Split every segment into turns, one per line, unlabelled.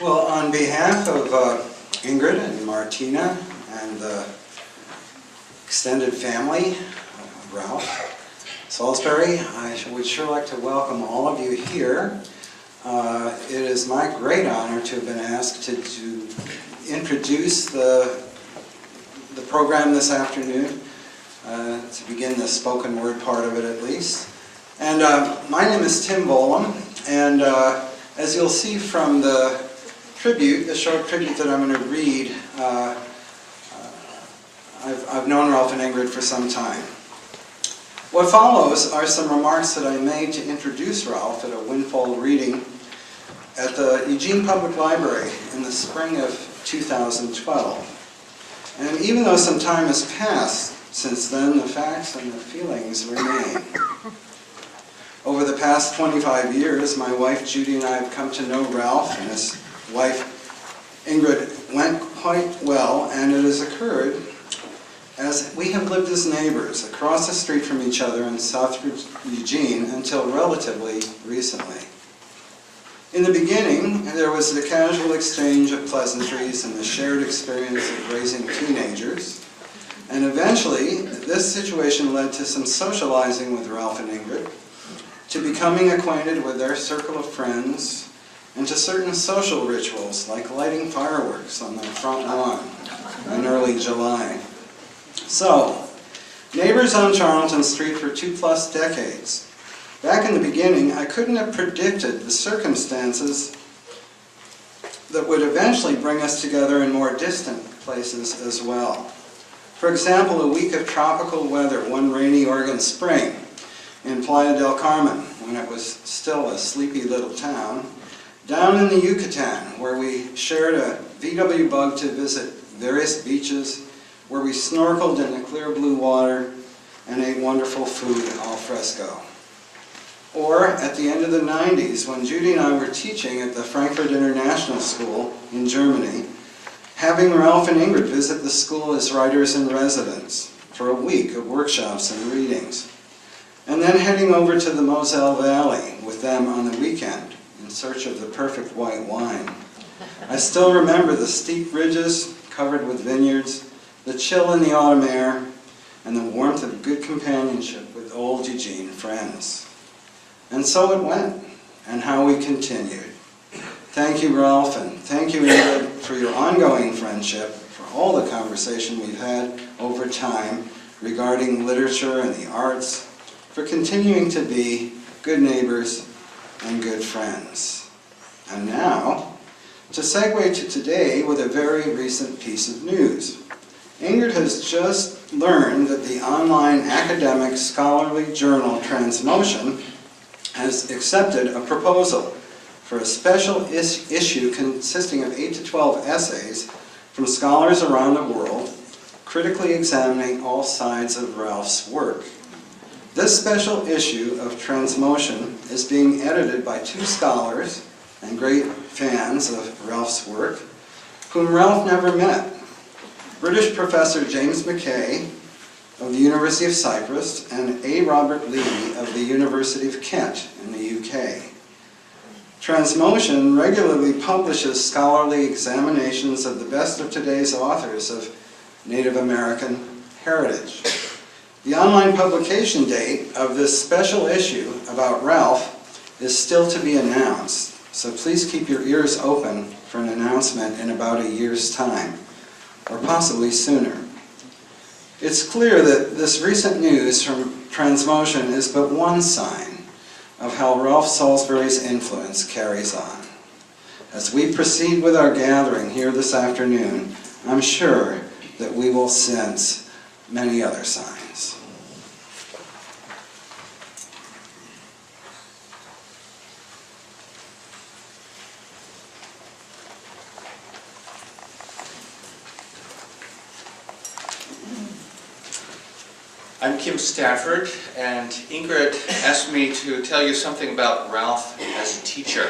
Well, on behalf of Ingrid and Martina and the extended family, Ralph Salisbury, I would sure like to welcome all of you here. It is my great honor to have been asked to introduce the program this afternoon, to begin the spoken word part of it at least. And my name is Tim Bolam, and as you'll see from the tribute, the short tribute that I'm going to read, I've known Ralph and Ingrid for some time. What follows are some remarks that I made to introduce Ralph at a windfall reading at the Eugene Public Library in the spring of 2012. And even though some time has passed since then, the facts and the feelings remain. Over the past 25 years, my wife Judy and I have come to know Ralph and his wife Ingrid went quite well, and it has occurred as we have lived as neighbors across the street from each other in South Eugene until relatively recently. In the beginning, there was the casual exchange of pleasantries and the shared experience of raising teenagers, and eventually this situation led to some socializing with Ralph and Ingrid, to becoming acquainted with their circle of friends, and to certain social rituals like lighting fireworks on the front lawn in early July. So, neighbors on Charlton Street for 2+ decades. Back in the beginning, I couldn't have predicted the circumstances that would eventually bring us together in more distant places as well. For example, a week of tropical weather one rainy Oregon spring in Playa del Carmen, when it was still a sleepy little town, down in the Yucatan, where we shared a VW bug to visit various beaches, where we snorkeled in the clear blue water and ate wonderful food al fresco. Or at the end of the 90s, when Judy and I were teaching at the Frankfurt International School in Germany, having Ralph and Ingrid visit the school as writers in residence for a week of workshops and readings, and then heading over to the Moselle Valley with them on the weekend in search of the perfect white wine. I still remember the steep ridges covered with vineyards, the chill in the autumn air, and the warmth of good companionship with old Eugene friends. And so it went, and how we continued. Thank you, Ralph, and thank you, Ingrid, for your ongoing friendship, for all the conversation we've had over time regarding literature and the arts, for continuing to be good neighbors and good friends. And now, to segue to today with a very recent piece of news. Ingrid has just learned that the online academic scholarly journal Transmotion has accepted a proposal for a special issue consisting of 8 to 12 essays from scholars around the world, critically examining all sides of Ralph's work. This special issue of Transmotion is being edited by 2 scholars and great fans of Ralph's work, whom Ralph never met. British professor James McKay of the University of Cyprus and A. Robert Levy of the University of Kent in the UK. Transmotion regularly publishes scholarly examinations of the best of today's authors of Native American heritage. The online publication date of this special issue about Ralph is still to be announced, so please keep your ears open for an announcement in about a year's time, or possibly sooner. It's clear that this recent news from Transmotion is but one sign of how Ralph Salisbury's influence carries on. As we proceed with our gathering here this afternoon, I'm sure that we will sense many other signs.
I'm Kim Stafford, and Ingrid asked me to tell you something about Ralph as a teacher,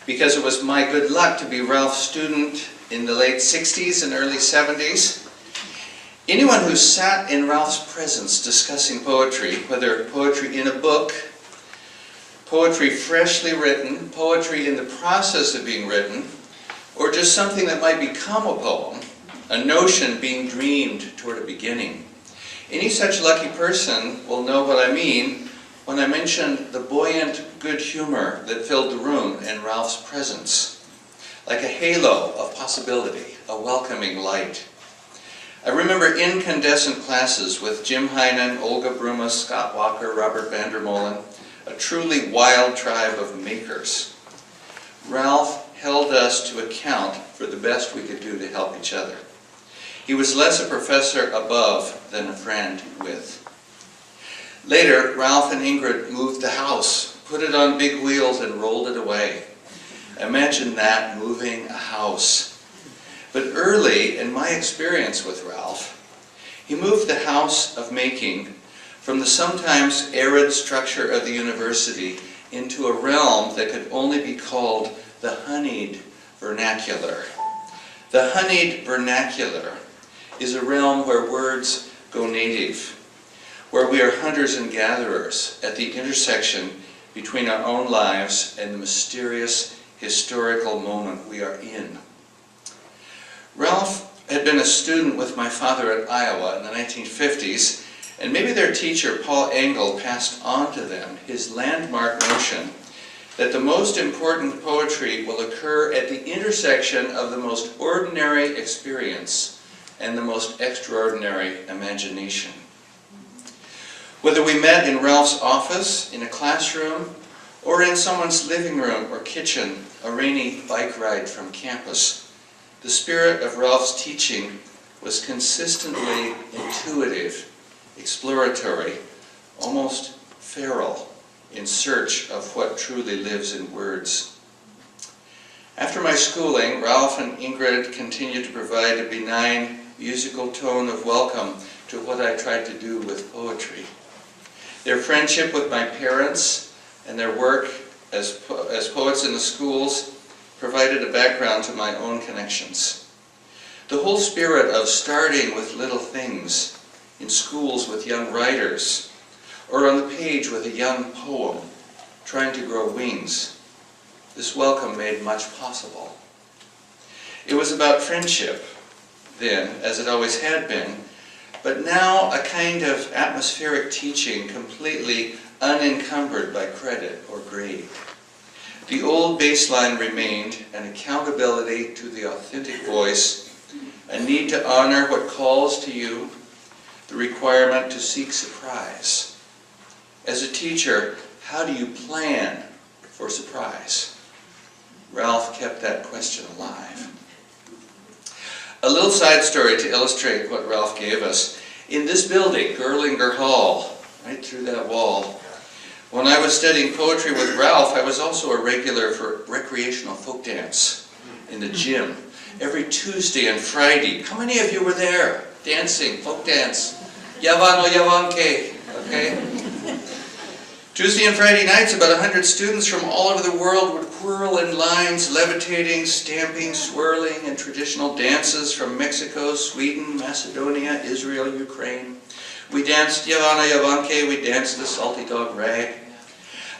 because it was my good luck to be Ralph's student in the late 60s and early 70s. Anyone who sat in Ralph's presence discussing poetry, whether poetry in a book, poetry freshly written, poetry in the process of being written, or just something that might become a poem, a notion being dreamed toward a beginning, Any such lucky person will know what I mean when I mention the buoyant good humor that filled the room in Ralph's presence, like a halo of possibility, a welcoming light. I remember incandescent classes with Jim Heinen, Olga Bruma, Scott Walker, Robert Vandermolen, a truly wild tribe of makers. Ralph held us to account for the best we could do to help each other. He was less a professor above than a friend with. Later, Ralph and Ingrid moved the house, put it on big wheels, and rolled it away. Imagine that, moving a house. But early in my experience with Ralph, he moved the house of making from the sometimes arid structure of the university into a realm that could only be called the honeyed vernacular. The honeyed vernacular is a realm where words go native, where we are hunters and gatherers at the intersection between our own lives and the mysterious historical moment we are in. Ralph had been a student with my father at Iowa in the 1950s, and maybe their teacher, Paul Engel, passed on to them his landmark notion that the most important poetry will occur at the intersection of the most ordinary experience and the most extraordinary imagination. Whether we met in Ralph's office, in a classroom, or in someone's living room or kitchen, a rainy bike ride from campus, the spirit of Ralph's teaching was consistently intuitive, exploratory, almost feral, in search of what truly lives in words. After my schooling, Ralph and Ingrid continued to provide a benign musical tone of welcome to what I tried to do with poetry. Their friendship with my parents and their work as poets in the schools provided a background to my own connections. The whole spirit of starting with little things in schools with young writers, or on the page with a young poem trying to grow wings, this welcome made much possible. It was about friendship then, as it always had been, but now a kind of atmospheric teaching completely unencumbered by credit or grade. The old baseline remained, an accountability to the authentic voice, a need to honor what calls to you, the requirement to seek surprise. As a teacher, how do you plan for surprise? Ralph kept that question alive. A little side story to illustrate what Ralph gave us. In this building, Gerlinger Hall, right through that wall, when I was studying poetry with Ralph, I was also a regular for recreational folk dance in the gym. Every Tuesday and Friday. How many of you were there dancing, folk dance? Yavano Yavanke, okay? Tuesday and Friday nights, about 100 students from all over the world would whirl in lines, levitating, stamping, swirling in traditional dances from Mexico, Sweden, Macedonia, Israel, Ukraine. We danced Yavana Yavanke, we danced the Salty Dog Rag.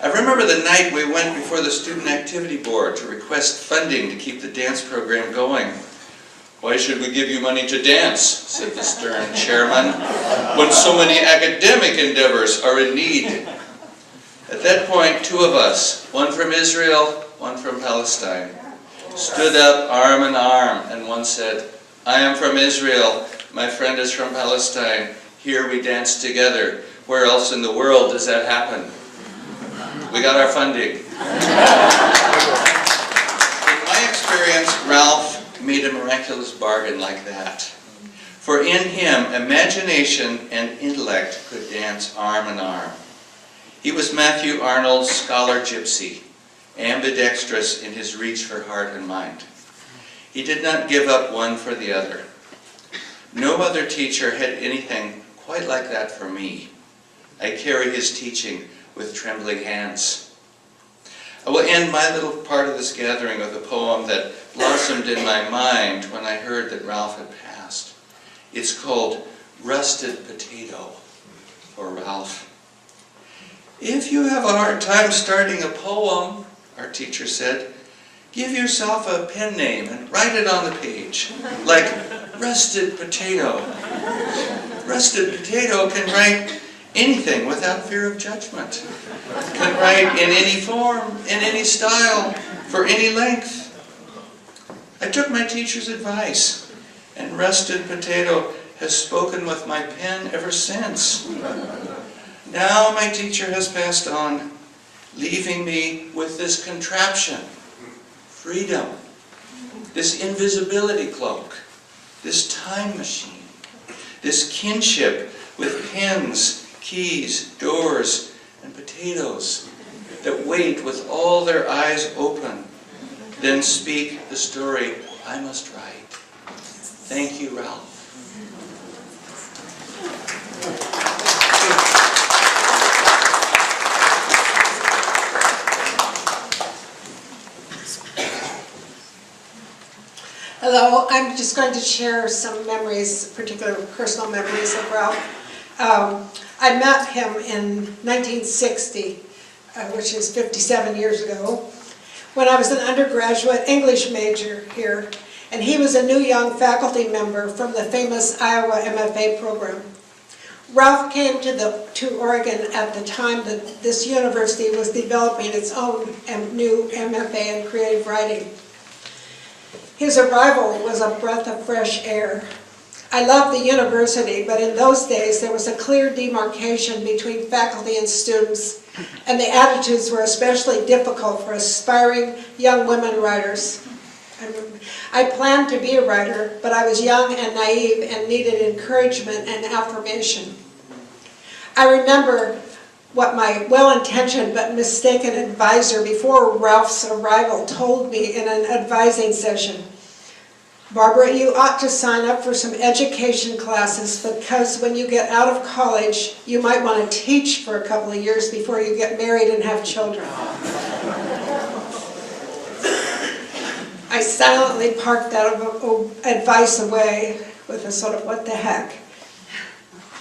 I remember the night we went before the Student Activity Board to request funding to keep the dance program going. "Why should we give you money to dance?" said the stern chairman, "when so many academic endeavors are in need." At that point, two of us, one from Israel, one from Palestine, stood up arm in arm, and one said, "I am from Israel, my friend is from Palestine. Here we dance together. Where else in the world does that happen?" We got our funding. In my experience, Ralph made a miraculous bargain like that. For in him, imagination and intellect could dance arm in arm. He was Matthew Arnold's scholar gypsy, ambidextrous in his reach for heart and mind. He did not give up one for the other. No other teacher had anything quite like that for me. I carry his teaching with trembling hands. I will end my little part of this gathering with a poem that blossomed in my mind when I heard that Ralph had passed. It's called Rusted Potato for Ralph. "If you have a hard time starting a poem," our teacher said, "give yourself a pen name and write it on the page, like Rusted Potato." Rusted Potato can write anything without fear of judgment. Can write in any form, in any style, for any length. I took my teacher's advice, and Rusted Potato has spoken with my pen ever since. Now my teacher has passed on, leaving me with this contraption, freedom, this invisibility cloak, this time machine, this kinship with pens, keys, doors, and potatoes that wait with all their eyes open, then speak the story I must write. Thank you, Ralph.
Hello, I'm just going to share some memories, particular personal memories of Ralph. I met him in 1960, which is 57 years ago, when I was an undergraduate English major here, and he was a new young faculty member from the famous Iowa MFA program. Ralph came to Oregon at the time that this university was developing its own new MFA in creative writing. His arrival was a breath of fresh air. I loved the university, but in those days there was a clear demarcation between faculty and students, and the attitudes were especially difficult for aspiring young women writers. I planned to be a writer, but I was young and naive and needed encouragement and affirmation. I remember what my well-intentioned but mistaken advisor before Ralph's arrival told me in an advising session. Barbara, you ought to sign up for some education classes because when you get out of college, you might want to teach for a couple of years before you get married and have children. I silently parked that advice away with a sort of what the heck.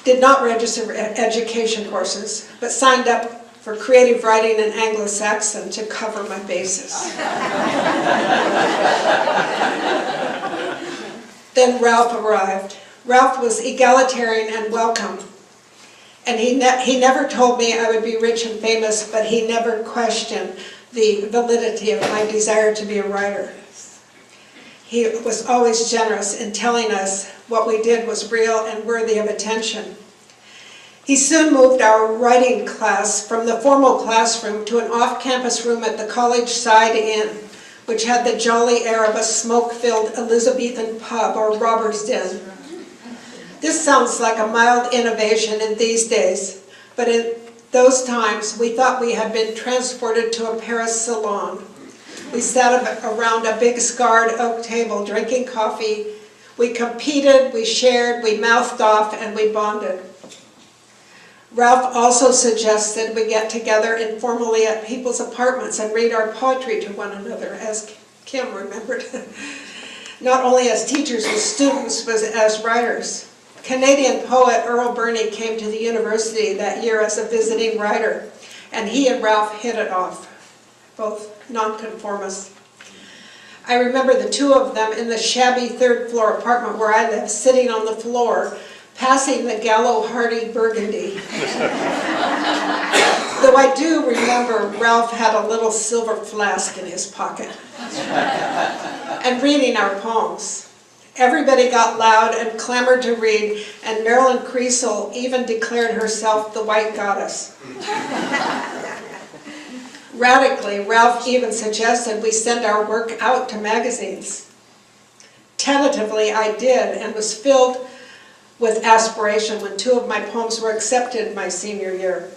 Did not register for education courses, but signed up for creative writing and Anglo-Saxon to cover my bases. Then Ralph arrived. Ralph was egalitarian and welcome. And he never told me I would be rich and famous, but he never questioned the validity of my desire to be a writer. He was always generous in telling us what we did was real and worthy of attention. He soon moved our writing class from the formal classroom to an off-campus room at the College Side Inn, which had the jolly air of a smoke-filled Elizabethan pub or robber's den. This sounds like a mild innovation in these days, but in those times we thought we had been transported to a Paris salon. We sat around a big scarred oak table drinking coffee. We competed, we shared, we mouthed off, and we bonded. Ralph also suggested we get together informally at people's apartments and read our poetry to one another, as Kim remembered. Not only as teachers and students, but as writers. Canadian poet Earl Burney came to the university that year as a visiting writer, and he and Ralph hit it off, both nonconformists. I remember the two of them in the shabby third-floor apartment where I lived, sitting on the floor, passing the Gallo-Hardy Burgundy. Though I do remember Ralph had a little silver flask in his pocket. And reading our poems. Everybody got loud and clamored to read, and Marilyn Creasel even declared herself the white goddess. Radically, Ralph even suggested we send our work out to magazines. Tentatively, I did, and was filled with aspiration when two of my poems were accepted my senior year.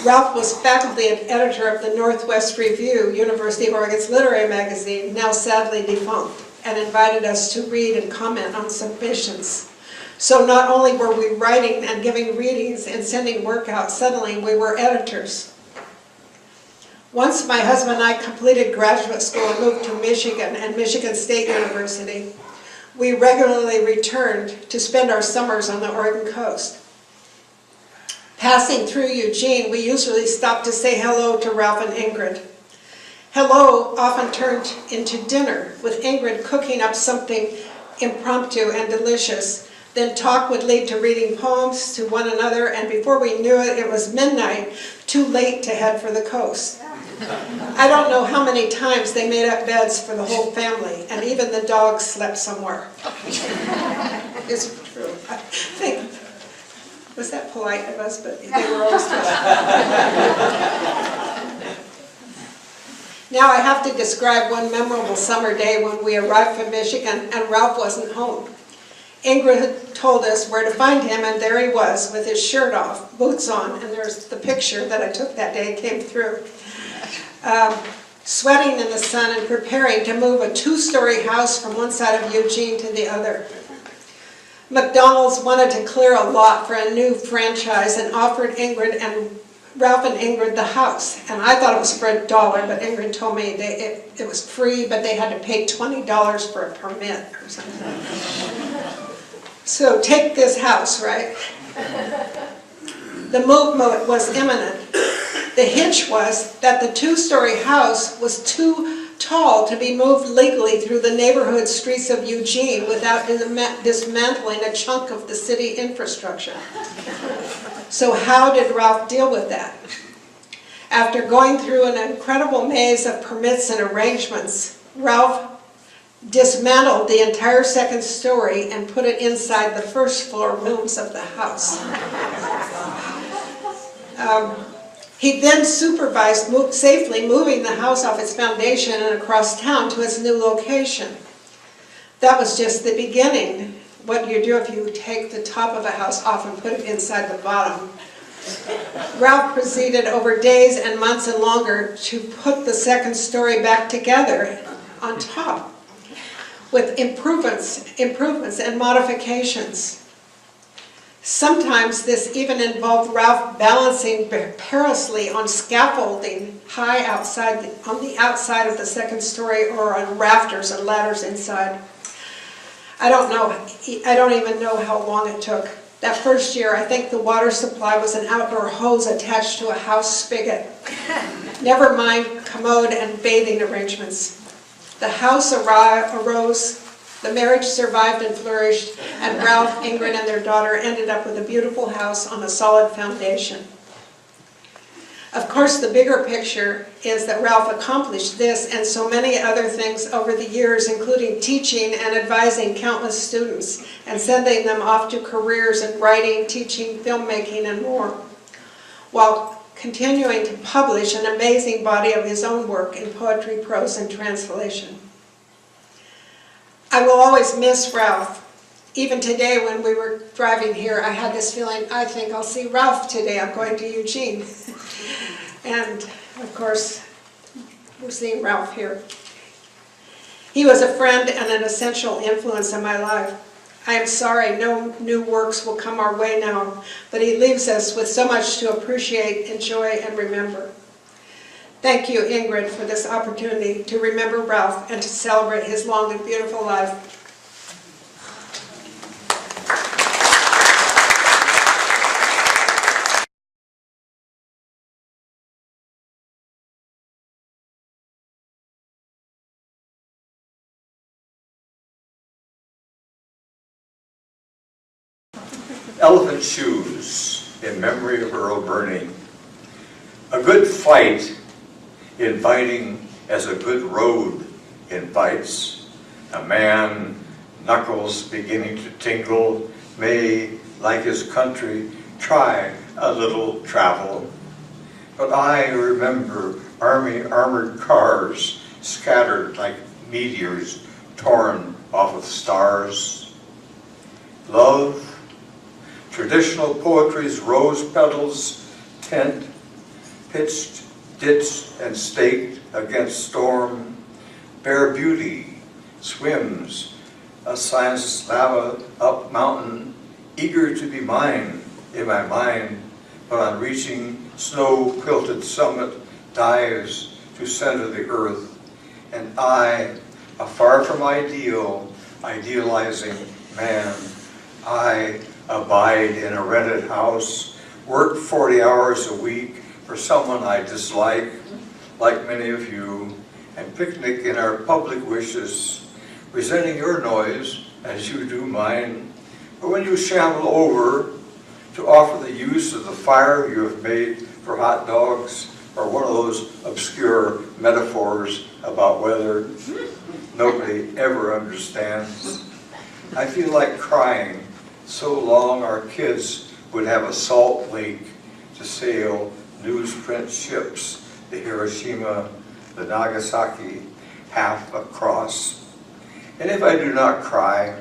Ralph was faculty and editor of the Northwest Review, University of Oregon's literary magazine, now sadly defunct, and invited us to read and comment on submissions. So not only were we writing and giving readings and sending work out, suddenly we were editors. Once my husband and I completed graduate school and moved to Michigan and Michigan State University, we regularly returned to spend our summers on the Oregon coast. Passing through Eugene, we usually stopped to say hello to Ralph and Ingrid. Hello often turned into dinner, with Ingrid cooking up something impromptu and delicious, Then talk would lead to reading poems to one another, and before we knew it, it was midnight, too late to head for the coast. I don't know how many times they made up beds for the whole family, and even the dogs slept somewhere. It's true. I think, was that polite of us? But they were always Now I have to describe one memorable summer day when we arrived from Michigan and Ralph wasn't home. Ingrid told us where to find him, and there he was with his shirt off, boots on, and there's the picture that I took that day came through. Sweating in the sun and preparing to move a two-story house from one side of Eugene to the other. McDonald's wanted to clear a lot for a new franchise and offered Ralph and Ingrid the house. And I thought it was for $1, but Ingrid told me it was free, but they had to pay $20 for a permit or something. So take this house, right? The move was imminent. The hitch was that the two-story house was too tall to be moved legally through the neighborhood streets of Eugene without dismantling a chunk of the city infrastructure. So how did Ralph deal with that? After going through an incredible maze of permits and arrangements, Ralph dismantled the entire second story and put it inside the first floor rooms of the house. He then supervised safely moving the house off its foundation and across town to its new location. That was just the beginning. What do you do if you take the top of a house off and put it inside the bottom? Ralph proceeded over days and months and longer to put the second story back together on top with improvements and modifications. Sometimes this even involved Ralph balancing perilously on scaffolding high on the outside of the second story or on rafters and ladders inside. I don't even know how long it took. That first year, I think the water supply was an outdoor hose attached to a house spigot. Never mind commode and bathing arrangements. The house arose, the marriage survived and flourished, and Ralph, Ingrid, and their daughter ended up with a beautiful house on a solid foundation. Of course, the bigger picture is that Ralph accomplished this and so many other things over the years, including teaching and advising countless students and sending them off to careers in writing, teaching, filmmaking, and more, while continuing to publish an amazing body of his own work in poetry, prose, and translation. I will always miss Ralph. Even today when we were driving here, I had this feeling, I think I'll see Ralph today. I'm going to Eugene. And of course, we're seeing Ralph here. He was a friend and an essential influence in my life. I am sorry no new works will come our way now, but he leaves us with so much to appreciate, enjoy, and remember. Thank you, Ingrid, for this opportunity to remember Ralph and to celebrate his long and beautiful life.
Elephant shoes in memory of Earl Burning. A good fight inviting as a good road invites. A man, knuckles beginning to tingle, may, like his country, try a little travel. But I remember army armored cars scattered like meteors torn off of stars. Love, traditional poetry's rose petals, tent, pitched, ditched, and staked against storm. Bare beauty swims a science lava up mountain, eager to be mine in my mind, but on reaching snow-quilted summit, dives to center the earth. And I, afar from idealizing man, I abide in a rented house, work 40 hours a week for someone I dislike, like many of you, and picnic in our public wishes, resenting your noise as you do mine, or when you shamble over to offer the use of the fire you have made for hot dogs, or one of those obscure metaphors about weather nobody ever understands. I feel like crying. So long our kids would have a salt lake to sail newsprint ships, the Hiroshima, the Nagasaki, half across. And if I do not cry,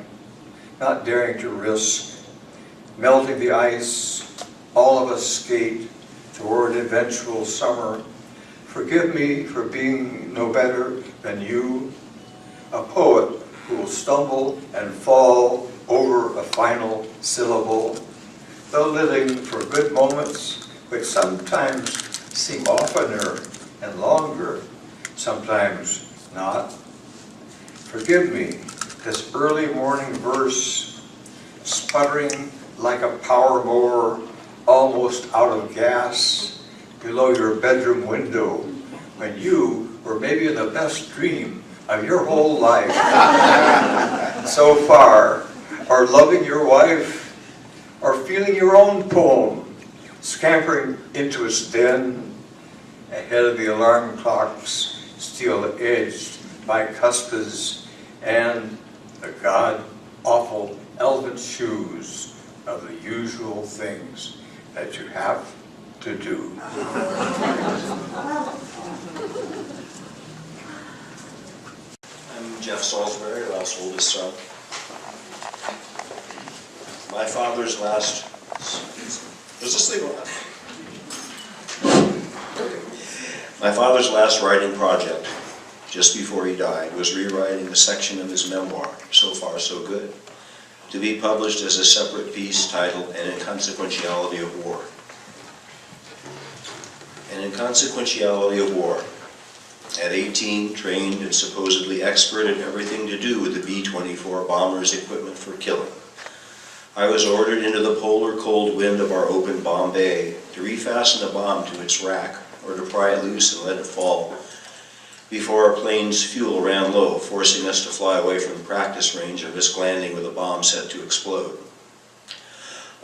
not daring to risk melting the ice, all of us skate toward eventual summer. Forgive me for being no better than you, a poet who will stumble and fall over a final syllable, though living for good moments, which sometimes seem oftener and longer, sometimes not. Forgive me, this early morning verse, sputtering like a power mower, almost out of gas, below your bedroom window, when you were maybe in the best dream of your whole life so far, or loving your wife, or feeling your own poem, scampering into its den, ahead of the alarm clocks, steel-edged bicuspids, and the god-awful elven shoes of the usual things that you have to do.
I'm Jeff Salisbury, Ralph's oldest son. My father's last... Does this thing on? My father's last writing project, just before he died, was rewriting a section of his memoir, So Far So Good, to be published as a separate piece titled An Inconsequentiality of War. An Inconsequentiality of War. At 18, trained and supposedly expert in everything to do with the B-24 bomber's equipment for killing, I was ordered into the polar cold wind of our open bomb bay to refasten a bomb to its rack or to pry it loose and let it fall before our plane's fuel ran low, forcing us to fly away from the practice range and risk landing with a bomb set to explode.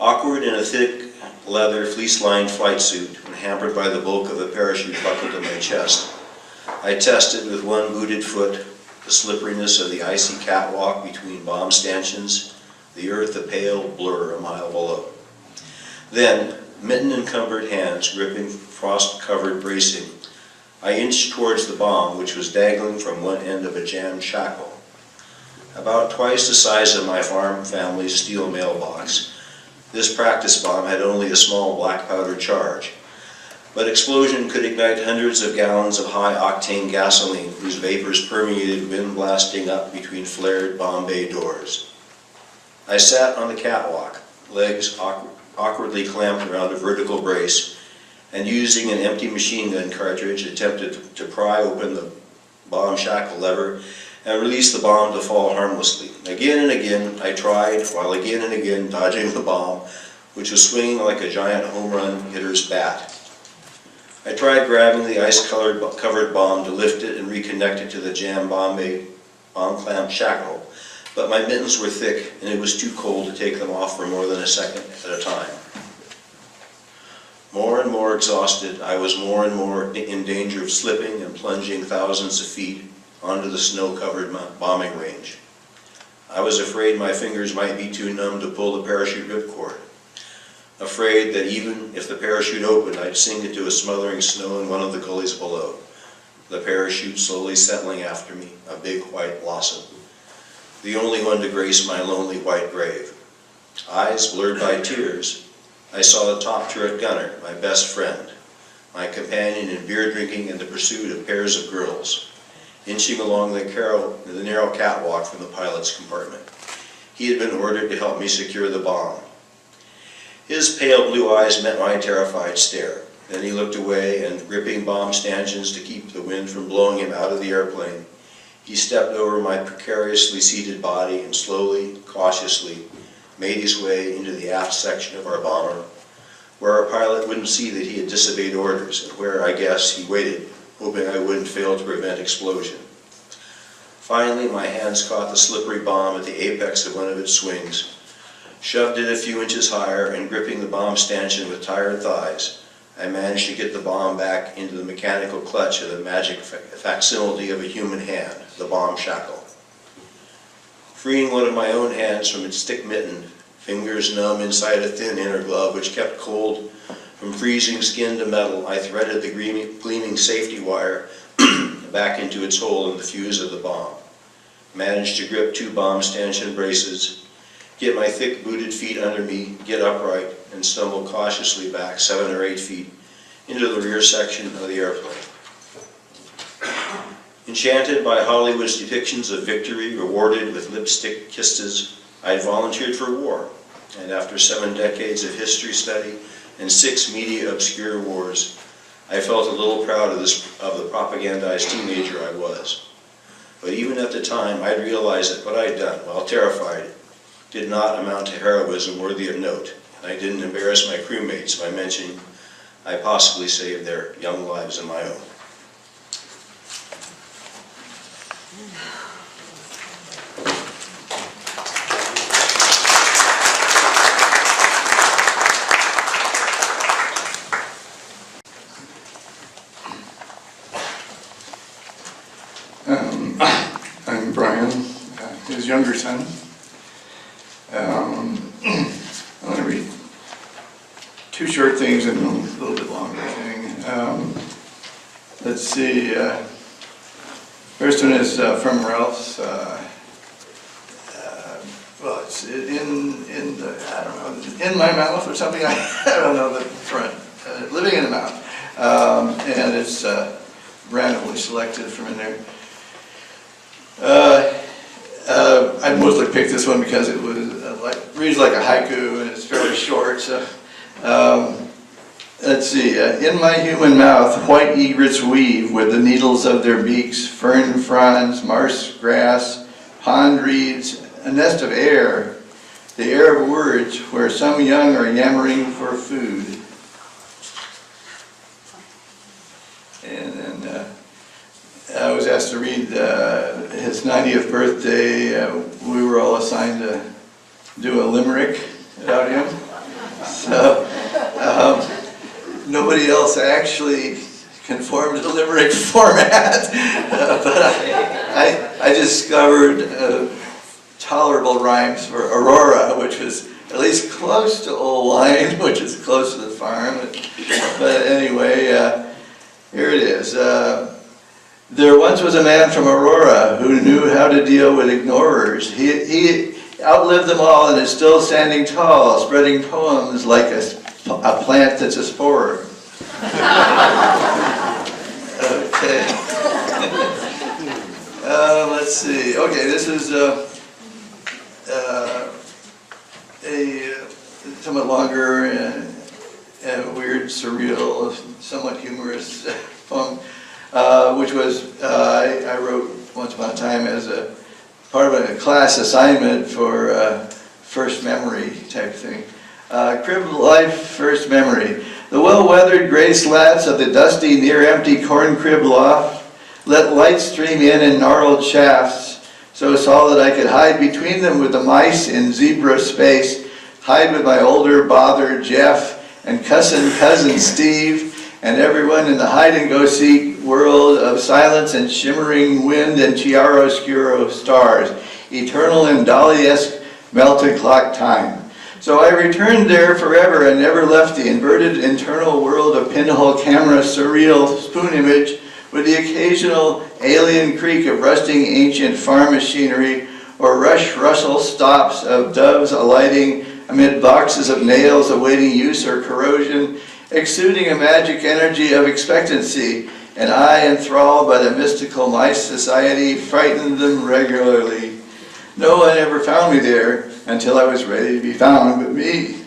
Awkward in a thick leather fleece-lined flight suit and hampered by the bulk of the parachute buckled to my chest, I tested with one booted foot the slipperiness of the icy catwalk between bomb stanchions, the earth a pale blur a mile below. Then, mitten-encumbered hands gripping frost-covered bracing, I inched towards the bomb, which was dangling from one end of a jammed shackle. About twice the size of my farm family's steel mailbox, this practice bomb had only a small black powder charge, but explosion could ignite hundreds of gallons of high-octane gasoline whose vapors permeated wind blasting up between flared bomb bay doors. I sat on the catwalk, legs awkwardly clamped around a vertical brace, and using an empty machine gun cartridge attempted to pry open the bomb shackle lever and release the bomb to fall harmlessly. Again and again I tried, while again and again dodging the bomb, which was swinging like a giant home run hitter's bat. I tried grabbing the ice-covered bomb to lift it and reconnect it to the jammed bomb clamp shackle, but my mittens were thick and it was too cold to take them off for more than a second at a time. More and more exhausted, I was more and more in danger of slipping and plunging thousands of feet onto the snow-covered bombing range. I was afraid my fingers might be too numb to pull the parachute ripcord. Afraid that even if the parachute opened, I'd sink into a smothering snow in one of the gullies below. The parachute slowly settling after me, a big white blossom, the only one to grace my lonely white grave. Eyes blurred by tears, I saw the top turret gunner, my best friend, my companion in beer drinking and the pursuit of pairs of girls, inching along the narrow catwalk from the pilot's compartment. He had been ordered to help me secure the bomb. His pale blue eyes met my terrified stare. Then he looked away and, gripping bomb stanchions to keep the wind from blowing him out of the airplane, he stepped over my precariously seated body and slowly, cautiously, made his way into the aft section of our bomber, where our pilot wouldn't see that he had disobeyed orders, and where, I guess, he waited, hoping I wouldn't fail to prevent explosion. Finally, my hands caught the slippery bomb at the apex of one of its swings, shoved it a few inches higher, and gripping the bomb stanchion with tired thighs, I managed to get the bomb back into the mechanical clutch of the magic facsimile of a human hand, the bomb shackle. Freeing one of my own hands from its thick mitten, fingers numb inside a thin inner glove which kept cold from freezing skin to metal, I threaded the gleaming safety wire back into its hole in the fuse of the bomb. Managed to grip 2 bomb stanchion braces, get my thick booted feet under me, get upright, and stumble cautiously back 7 or 8 feet into the rear section of the airplane. Enchanted by Hollywood's depictions of victory rewarded with lipstick kisses, I had volunteered for war, and after 7 decades of history study and 6 media obscure wars, I felt a little proud of the propagandized teenager I was. But even at the time, I'd realized that what I'd done, while terrified, did not amount to heroism worthy of note, and I didn't embarrass my crewmates by mentioning I possibly saved their young lives and my own.
I'm Brian, his younger son. I'm going to read 2 short things and a little bit longer thing. Let's see. First one is from Ralph's. Well, it's in the, I don't know, in my mouth or something. I don't know the front. Living in the mouth, and it's randomly selected from in there. I mostly picked this one because it was reads like a haiku and it's fairly short. So, let's see. In my human mouth, white egrets weave with the needles of their beaks, fern fronds, marsh grass, pond reeds, a nest of air, the air of words where some young are yammering for food. And then I was asked to read his 90th birthday. We were all assigned to do a limerick about him. So nobody else actually conformed to the limerick format. But I discovered tolerable rhymes for Aurora, which was at least close to Old Wine, which is close to the farm. But anyway, here it is. There once was a man from Aurora who knew how to deal with ignorers. He outlived them all and is still standing tall, spreading poems like a plant that's a spore. Okay. Let's see. Okay, this is a somewhat longer and weird, surreal, somewhat humorous poem. Which was, I wrote once upon a time as a part of a class assignment for first memory type thing. Crib life first memory. The well-weathered gray slats of the dusty, near-empty corn crib loft let light stream in gnarled shafts, so solid I could hide between them with the mice in zebra space, hide with my older bother Jeff and cousin Steve, and everyone in the hide-and-go-seek world of silence and shimmering wind and chiaroscuro stars, eternal and Dali-esque melted clock time. So I returned there forever and never left the inverted internal world of pinhole camera surreal spoon image with the occasional alien creak of rusting ancient farm machinery or rustle stops of doves alighting amid boxes of nails awaiting use or corrosion, exuding a magic energy of expectancy, and I, enthralled by the mystical mice society, frightened them regularly. No one ever found me there until I was ready to be found but me.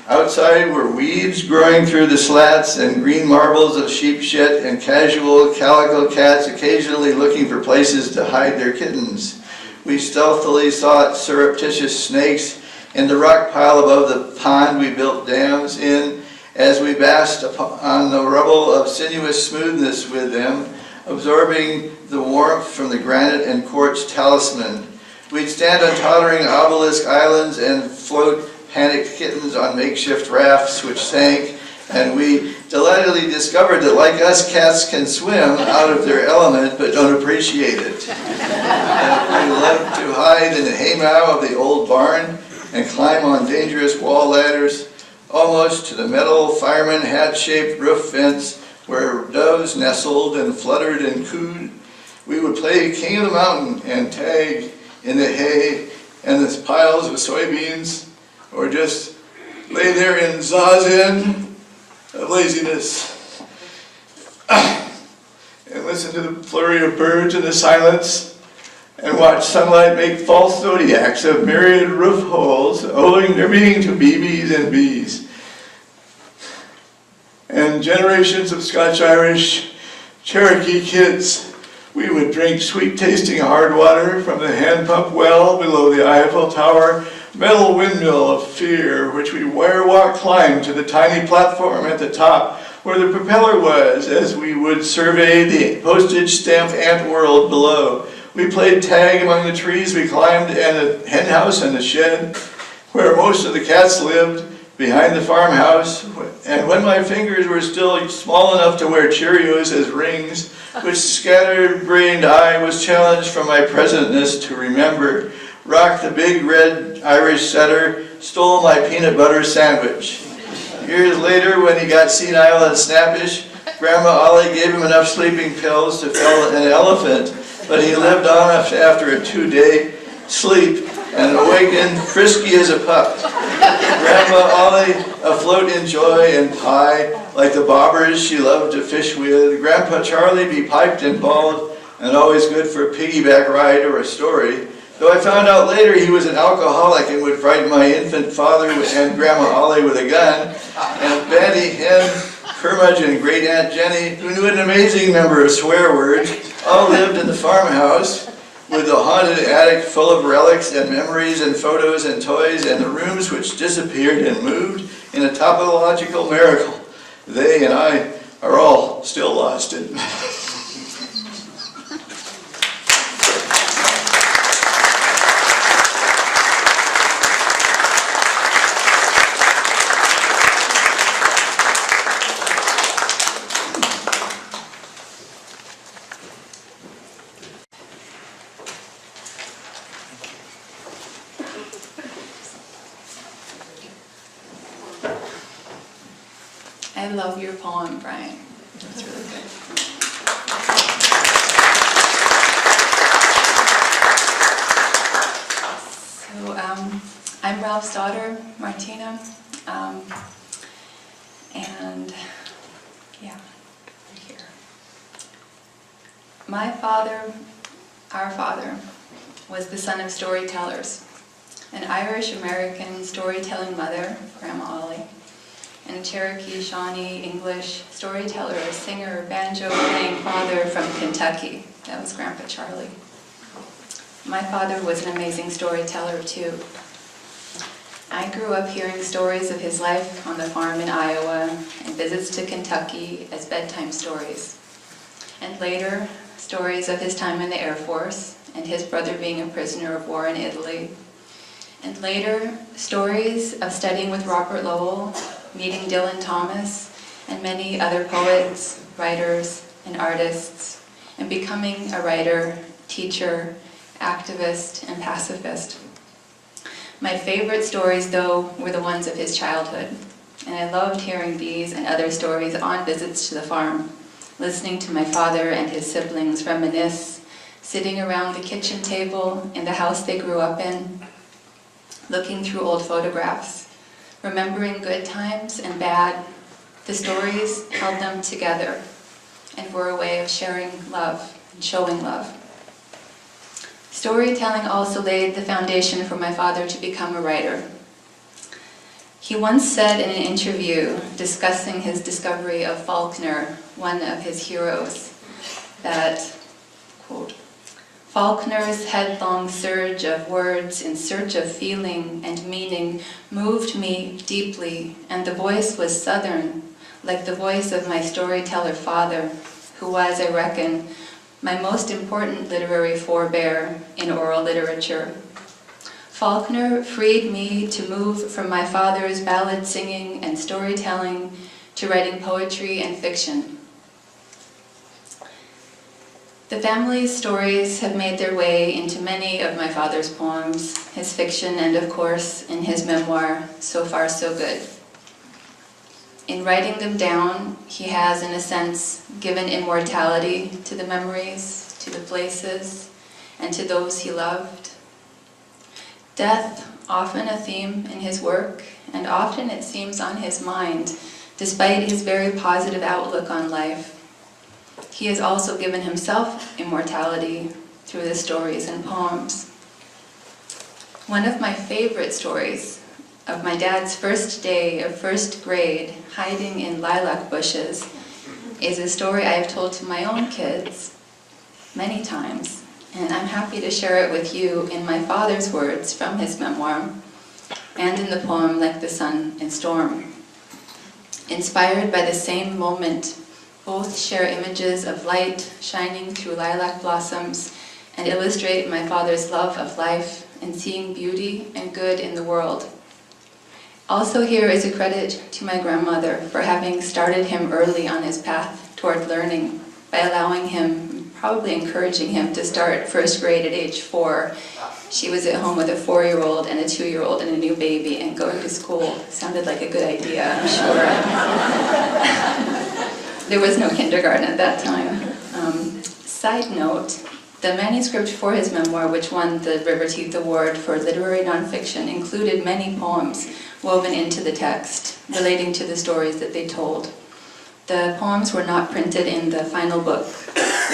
Outside were weeds growing through the slats and green marbles of sheep shit and casual calico cats occasionally looking for places to hide their kittens. We stealthily sought surreptitious snakes in the rock pile above the pond we built dams in, as we basked on the rubble of sinuous smoothness with them, absorbing the warmth from the granite and quartz talisman. We'd stand on tottering obelisk islands and float panicked kittens on makeshift rafts which sank, and we delightedly discovered that like us, cats can swim out of their element but don't appreciate it. And we loved to hide in the haymow of the old barn and climb on dangerous wall ladders almost to the metal fireman hat-shaped roof fence where doves nestled and fluttered and cooed. We would play King of the Mountain and tag in the hay and the piles of soybeans, or just lay there in zazen of laziness and listen to the flurry of birds in the silence and watch sunlight make false zodiacs of myriad roof holes owing their being to BBs and bees. And generations of Scotch-Irish Cherokee kids, we would drink sweet-tasting hard water from the hand pump well below the Eiffel Tower metal windmill of fear, which we wire-walk climbed to the tiny platform at the top where the propeller was as we would survey the postage-stamped ant world below. We played tag among the trees we climbed and the hen house and the shed where most of the cats lived behind the farmhouse. And when my fingers were still small enough to wear Cheerios as rings, which scattered-brained I was challenged from my presentness to remember, Rock the big red Irish setter stole my peanut butter sandwich. Years later, when he got senile and snappish, Grandma Ollie gave him enough sleeping pills to fell an elephant, but he lived on after a 2-day sleep and awakened frisky as a pup. Grandma Ollie afloat in joy and pie, like the bobbers she loved to fish with. Grandpa Charlie be piped and bald, and always good for a piggyback ride or a story. Though I found out later he was an alcoholic and would frighten my infant father and Grandma Ollie with a gun. And Bandy Hen, Kermudge, and Great Aunt Jenny, who knew an amazing number of swear words, all lived in the farmhouse with the haunted attic full of relics and memories and photos and toys and the rooms which disappeared and moved in a topological miracle. They and I are all still lost in.
I love your poem, Brian. It's really good. So I'm Ralph's daughter, Martina, and yeah, right here. My father, our father, was the son of storytellers, an Irish-American storytelling mother, Grandma Ollie, and a Cherokee, Shawnee, English storyteller, singer, banjo-playing father from Kentucky. That was Grandpa Charlie. My father was an amazing storyteller too. I grew up hearing stories of his life on the farm in Iowa and visits to Kentucky as bedtime stories. And later, stories of his time in the Air Force and his brother being a prisoner of war in Italy. And later, stories of studying with Robert Lowell, meeting Dylan Thomas, and many other poets, writers, and artists, and becoming a writer, teacher, activist, and pacifist. My favorite stories, though, were the ones of his childhood, and I loved hearing these and other stories on visits to the farm, listening to my father and his siblings reminisce, sitting around the kitchen table in the house they grew up in, looking through old photographs, remembering good times and bad. The stories held them together and were a way of sharing love and showing love. Storytelling also laid the foundation for my father to become a writer. He once said in an interview discussing his discovery of Faulkner, one of his heroes, that, quote, Faulkner's headlong surge of words in search of feeling and meaning moved me deeply, and the voice was southern, like the voice of my storyteller father, who was, I reckon, my most important literary forebear in oral literature. Faulkner freed me to move from my father's ballad singing and storytelling to writing poetry and fiction. The family's stories have made their way into many of my father's poems, his fiction, and of course, in his memoir, So Far So Good. In writing them down, he has, in a sense, given immortality to the memories, to the places, and to those he loved. Death, often a theme in his work, and often it seems on his mind, despite his very positive outlook on life. He has also given himself immortality through the stories and poems. One of my favorite stories of my dad's first day of first grade hiding in lilac bushes is a story I have told to my own kids many times, and I'm happy to share it with you in my father's words from his memoir and in the poem Like the Sun and Storm. Inspired by the same moment, both share images of light shining through lilac blossoms and illustrate my father's love of life and seeing beauty and good in the world. Also here is a credit to my grandmother for having started him early on his path toward learning by allowing him, probably encouraging him to start first grade at age 4. She was at home with a 4-year-old and a 2-year-old and a new baby, and going to school sounded like a good idea, I'm sure. There was no kindergarten at that time. Side note, the manuscript for his memoir, which won the River Teeth Award for literary nonfiction, included many poems woven into the text, relating to the stories that they told. The poems were not printed in the final book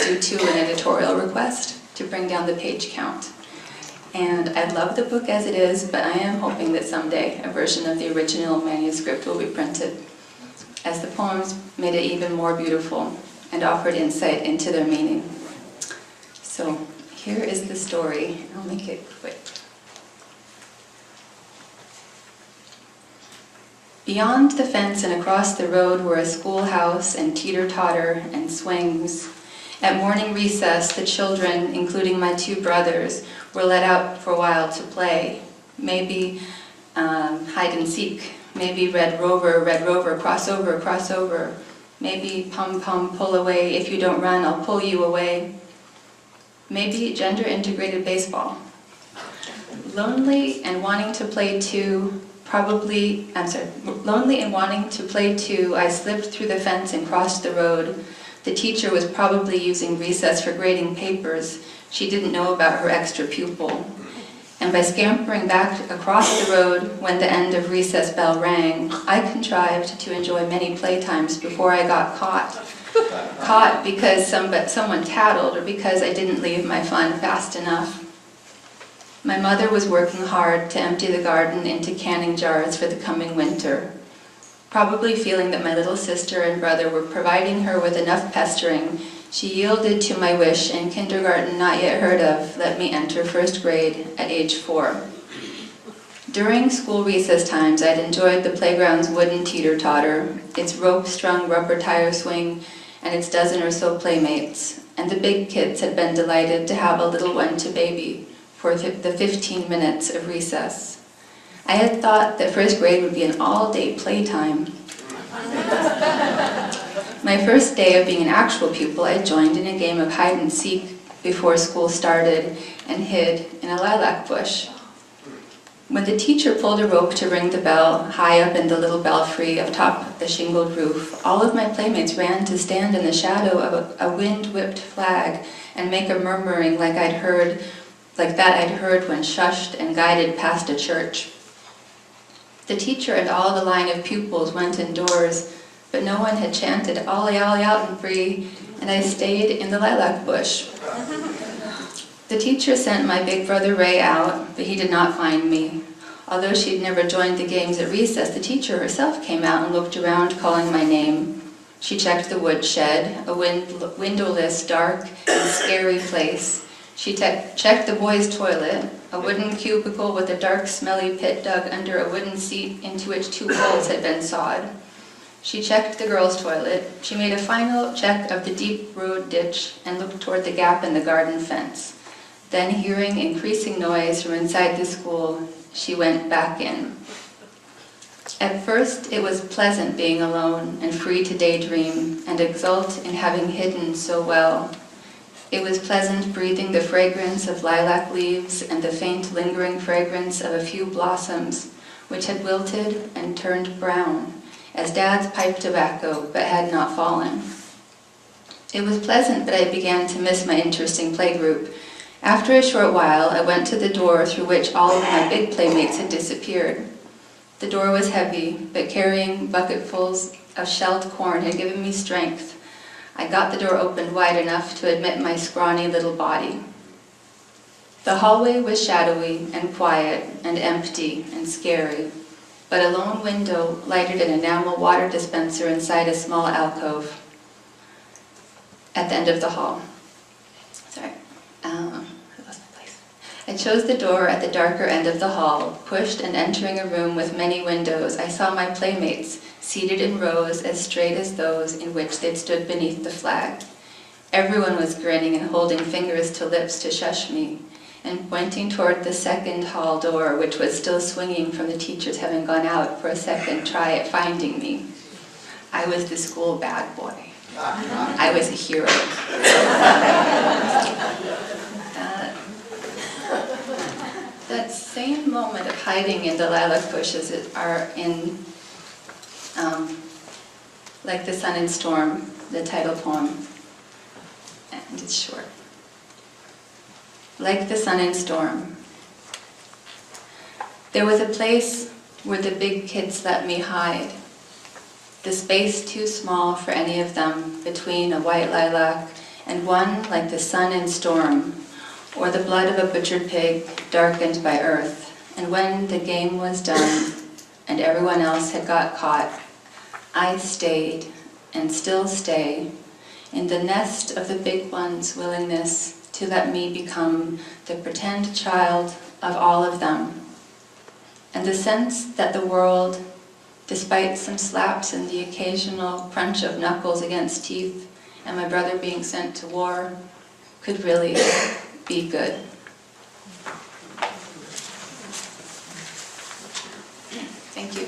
due to an editorial request to bring down the page count. And I love the book as it is, but I am hoping that someday a version of the original manuscript will be printed, as the poems made it even more beautiful and offered insight into their meaning. So here is the story. I'll make it quick. Beyond the fence and across the road were a schoolhouse and teeter-totter and swings. At morning recess, the children, including my 2 brothers, were let out for a while to play. Maybe hide and seek. Maybe red rover, cross over, cross over. Maybe pum pum, pull away. If you don't run, I'll pull you away. Maybe gender-integrated baseball. Lonely and wanting to play too, lonely and wanting to play too, I slipped through the fence and crossed the road. The teacher was probably using recess for grading papers. She didn't know about her extra pupil. And by scampering back across the road when the end of recess bell rang, I contrived to enjoy many playtimes before I got caught. Caught because someone tattled or because I didn't leave my fun fast enough. My mother was working hard to empty the garden into canning jars for the coming winter. Probably feeling that my little sister and brother were providing her with enough pestering, she yielded to my wish, and kindergarten not yet heard of let me enter first grade at age 4. During school recess times, I'd enjoyed the playground's wooden teeter-totter, its rope-strung rubber tire swing, and its dozen or so playmates, and the big kids had been delighted to have a little one to baby for the 15 minutes of recess. I had thought that first grade would be an all-day playtime. My first day of being an actual pupil, I joined in a game of hide and seek before school started and hid in a lilac bush. When the teacher pulled a rope to ring the bell high up in the little belfry atop the shingled roof, all of my playmates ran to stand in the shadow of a wind-whipped flag and make a murmuring like I'd heard when shushed and guided past a church. The teacher and all the line of pupils went indoors, but no one had chanted "Ollie, ollie out and free," and I stayed in the lilac bush. The teacher sent my big brother Ray out, but he did not find me. Although she'd never joined the games at recess, the teacher herself came out and looked around, calling my name. She checked the woodshed, a windowless, dark, and scary place. She checked the boys' toilet, a wooden cubicle with a dark, smelly pit dug under a wooden seat into which 2 holes had been sawed. She checked the girls' toilet. She made a final check of the deep road ditch and looked toward the gap in the garden fence. Then, hearing increasing noise from inside the school, she went back in. At first, it was pleasant being alone and free to daydream and exult in having hidden so well. It was pleasant breathing the fragrance of lilac leaves and the faint lingering fragrance of a few blossoms, which had wilted and turned brown, as Dad's pipe tobacco but had not fallen. It was pleasant, but I began to miss my interesting playgroup. After a short while, I went to the door through which all of my big playmates had disappeared. The door was heavy, but carrying bucketfuls of shelled corn had given me strength. I got the door opened wide enough to admit my scrawny little body. The hallway was shadowy and quiet and empty and scary, but a lone window lighted an enamel water dispenser inside a small alcove at the end of the hall. Sorry. I lost my place. I chose the door at the darker end of the hall, pushed, and entering a room with many windows, I saw my playmates seated in rows as straight as those in which they'd stood beneath the flag. Everyone was grinning and holding fingers to lips to shush me, and pointing toward the second hall door, which was still swinging from the teachers having gone out for a second try at finding me. I was the school bad boy. I was a hero. That same moment of hiding in the lilac bushes are in Like the Sun and Storm, the title poem, and it's short. Like the sun and storm. There was a place where the big kids let me hide, the space too small for any of them, between a white lilac and one like the sun and storm, or the blood of a butchered pig darkened by earth. And when the game was done and everyone else had got caught, I stayed and still stay in the nest of the big one's willingness to let me become the pretend child of all of them. And the sense that the world, despite some slaps and the occasional crunch of knuckles against teeth, and my brother being sent to war, could really be good. Thank you.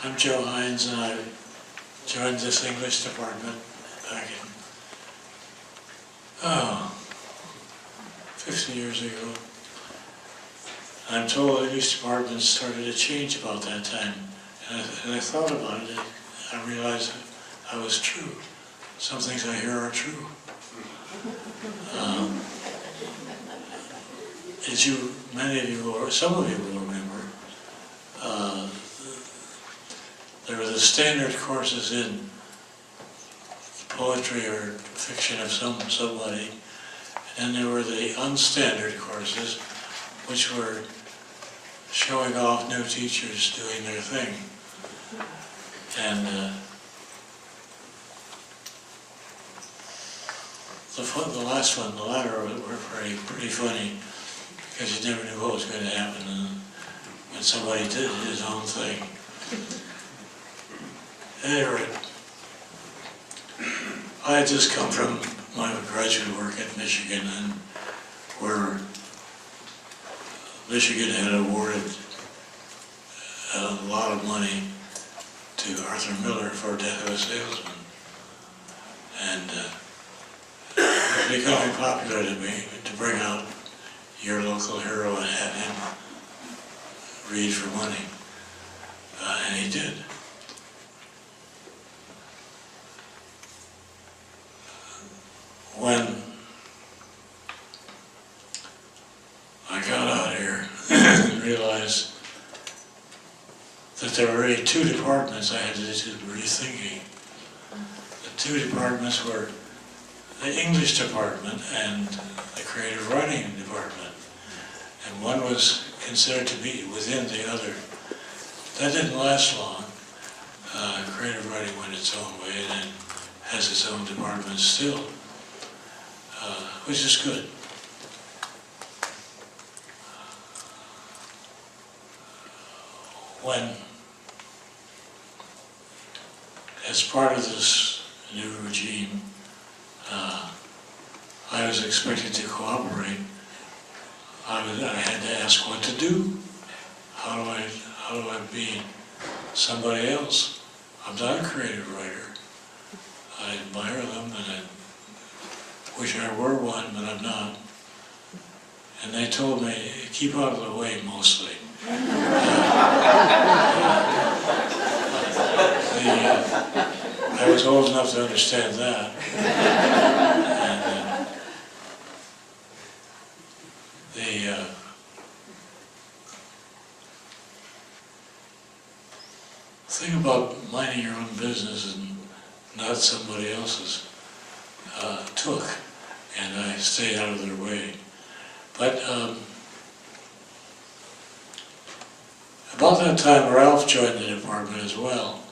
I'm Joe Hines, and I joined this English department back in, 50 years ago. I'm told the English department started to change about that time. And I thought about it, I realized I was true. Some things I hear are true. As you, many of you, or some of you will remember, there were the standard courses in poetry or fiction of somebody, and there were the unstandard courses, which were showing off new teachers doing their thing. And the last one, the latter, were pretty funny, because you never knew what was going to happen when somebody did his own thing. At any rate, I had just come from my graduate work at Michigan, and where Michigan had awarded a lot of money to Arthur Miller for Death of a Salesman. And it was becoming popular to bring out your local hero and have him read for money. And he did. When I got out here and realized that there were really two departments I had to do rethinking. The two departments were the English department and the creative writing department. And one was considered to be within the other. That didn't last long. Creative writing went its own way and has its own department still, which is good. When, as part of this new regime, I was expected to cooperate, I had to ask what to do. How do I be somebody else? I'm not a creative writer. I admire them and I wish I were one, but I'm not. And they told me, keep out of the way mostly. I was old enough to understand that. And the thing about minding your own business and not somebody else's took, and I stayed out of their way. But about that time, Ralph joined the department as well,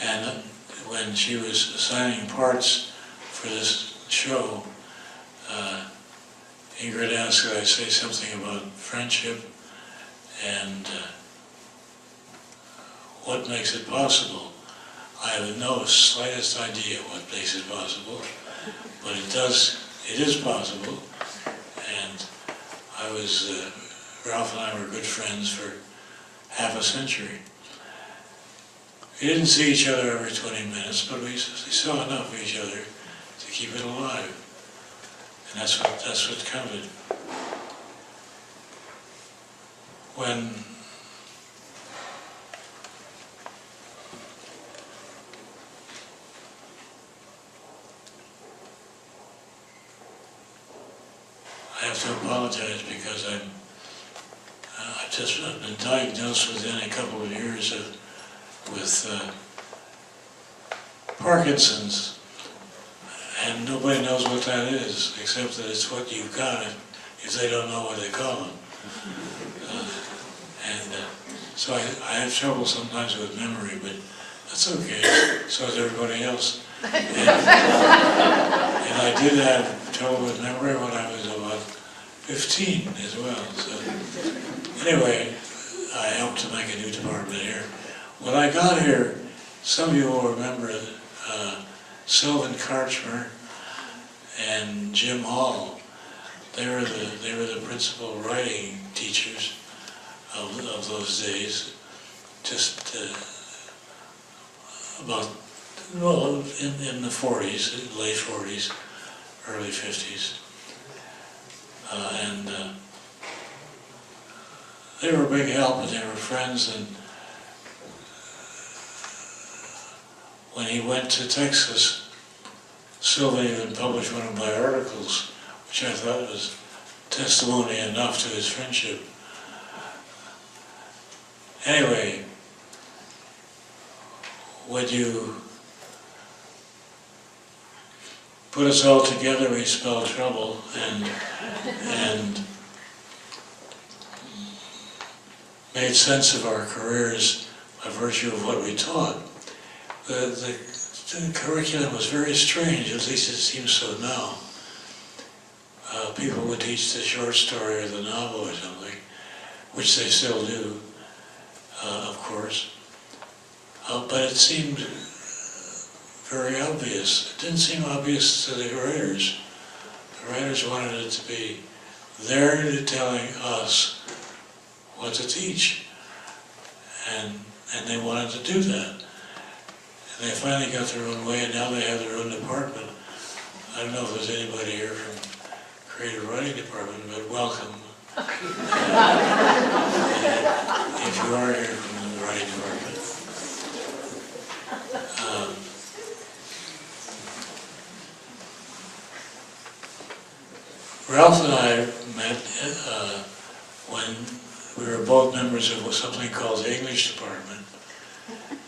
and when she was assigning parts for this show, Ingrid asked that I say something about friendship and what makes it possible. I have no slightest idea what makes it possible, but it is possible, and Ralph and I were good friends for half a century. We didn't see each other every 20 minutes, but we saw enough of each other to keep it alive. And that's what counted. When I have to apologize because I've just been diagnosed within a couple of years with Parkinson's. And nobody knows what that is, except that it's what you've got if they don't know what they call it. So I have trouble sometimes with memory, but that's okay. So does everybody else. And I did have trouble with memory when I was about 15 as well. So anyway, I helped to make a new department here. When I got here, some of you will remember Sylvan Karchmer and Jim Hall. They were the principal writing teachers of those days. Just about, well, in the 40s, late 40s, early 50s. And they were a big help, and they were friends. And when he went to Texas, Sylvan even published one of my articles, which I thought was testimony enough to his friendship. Anyway, when you put us all together, we spelled trouble, and made sense of our careers by virtue of what we taught. The curriculum was very strange, at least it seems so now. People would teach the short story or the novel or something, which they still do, of course. But it seemed very obvious. It didn't seem obvious to the writers. The writers wanted it to be there telling us what to teach. And they wanted to do that. And they finally got their own way, and now they have their own department. I don't know if there's anybody here from Creative Writing Department, but welcome. If you are here from the Writing Department. Ralph and I met when we were both members of something called the English Department,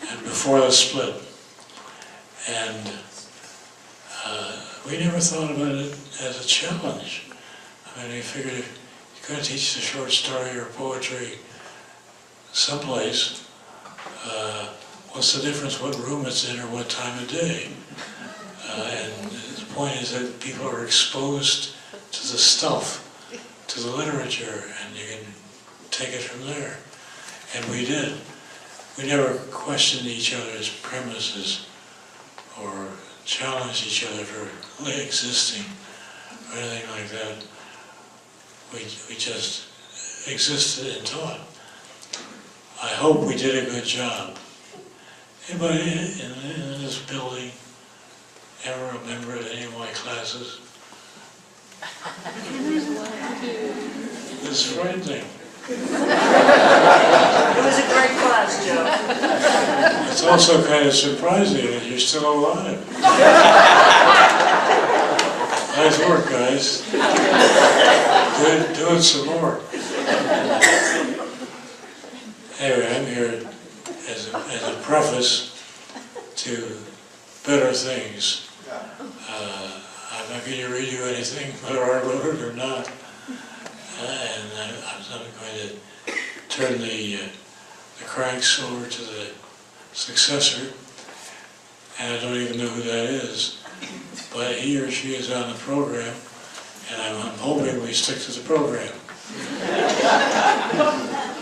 and before the split. And we never thought about it as a challenge. I mean, we figured if you're going to teach the short story or poetry someplace, what's the difference what room it's in or what time of day? And the point is that people are exposed to the stuff, to the literature, and you can take it from there. And we did. We never questioned each other's premises or challenged each other for existing or anything like that. We just existed and taught. I hope we did a good job. Anybody in this building ever a member of any of my classes? It's frightening.
It was a great class, Joe.
It's also kind of surprising that you're still alive. Nice work, guys. Do it some more. Anyway, I'm here as a preface to better things. I'm not going to read you anything, whether I wrote it or not. And I'm going to turn the cranks over to the successor. And I don't even know who that is. But he or she is on the program, and I'm hoping we stick to the program.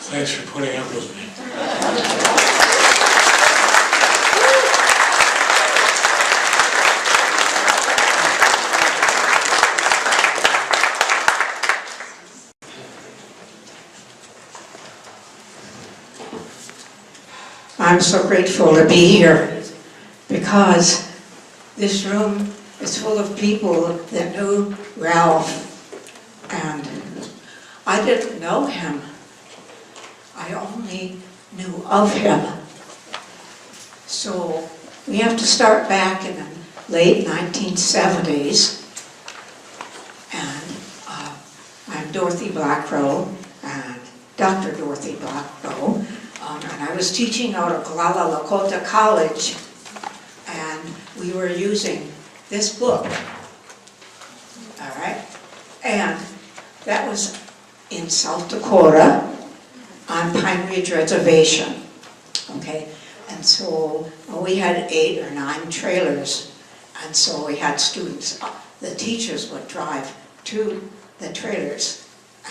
Thanks for putting up with me.
I'm so grateful to be here because this room is full of people that knew Ralph, and I didn't know him. I only knew of him. So we have to start back in the late 1970s, and I'm Dorothy Blackrow, and Dr. Dorothy Blackrow. And I was teaching out of Guala Lakota College, and we were using this book, all right? And that was in South Dakota on Pine Ridge Reservation, okay? And so we had 8 or 9 trailers, and so we had students. The teachers would drive to the trailers,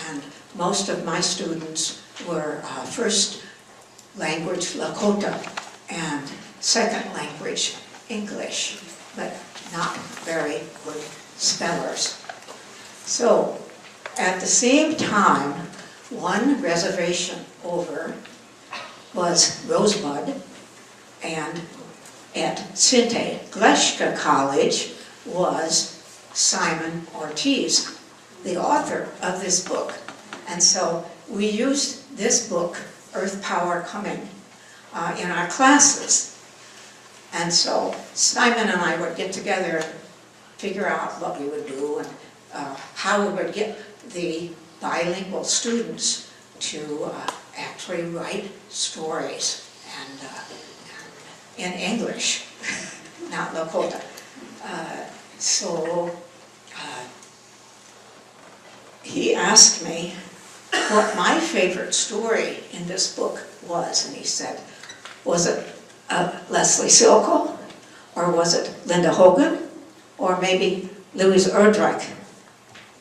and most of my students were first language Lakota and second language English, but not very good spellers. So at the same time, one reservation over was Rosebud, and
at Sinte Gleska College was Simon Ortiz, the author of this book. And so we used this book, Earth Power Coming, in our classes. And so Simon and I would get together and figure out what we would do and how we would get the bilingual students to actually write stories and in English, not Lakota. So he asked me what my favorite story in this book was, and he said, was it Leslie Silko, or was it Linda Hogan, or maybe Louise Erdrich?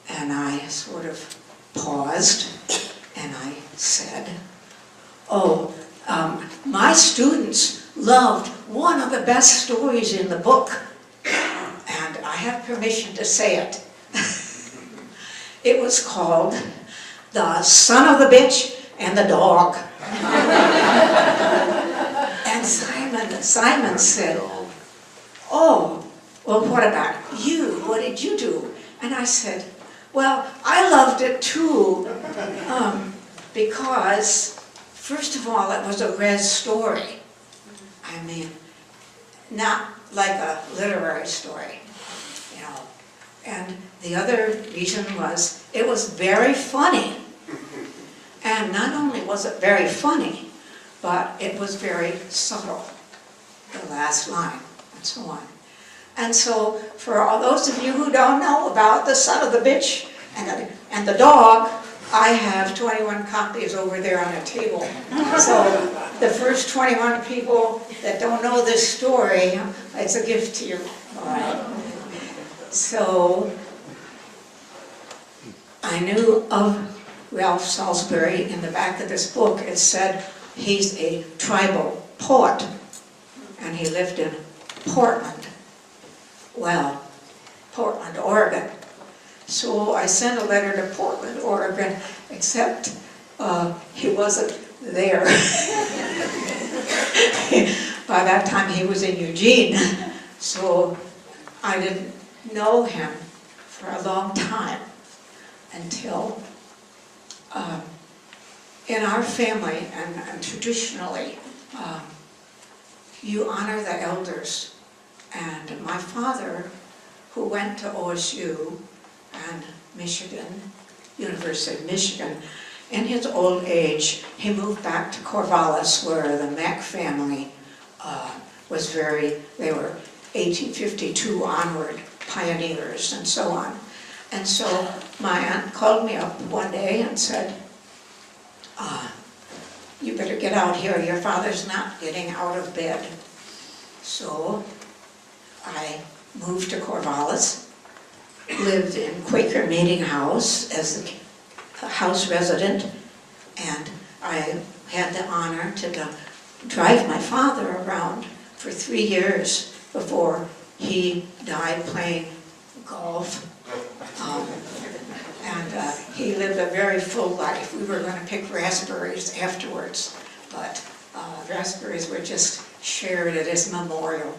And I sort of paused, and I said, oh, my students loved one of the best stories in the book, and I have permission to say it. It was called The Son of the Bitch and the Dog. And Simon said, oh, well, what about you? What did you do? And I said, well, I loved it too, because, first of all, it was a res story. I mean, not like a literary story, you know. And the other reason was it was very funny. And not only was it very funny, but it was very subtle, the last line, and so on. And so, for all those of you who don't know about The Son of the Bitch and the Dog, I have 21 copies over there on a table. So, the first 21 people that don't know this story, it's a gift to you. All right. So, I knew of Ralph Salisbury in the back of this book. It said he's a tribal poet, and he lived in Portland. Well, Portland, Oregon. So I sent a letter to Portland, Oregon, except he wasn't there. By that time he was in Eugene, so I didn't know him for a long time until in our family and traditionally you honor the elders. And my father, who went to OSU and Michigan, University of Michigan, in his old age, he moved back to Corvallis, where the Mack family was they were 1852 onward pioneers and so on. And so my aunt called me up one day and said, you better get out here, your father's not getting out of bed. So I moved to Corvallis, lived in Quaker Meeting House as a house resident, and I had the honor to drive my father around for 3 years before he died playing golf. He lived a very full life. We were going to pick raspberries afterwards, but raspberries were just shared at his memorial.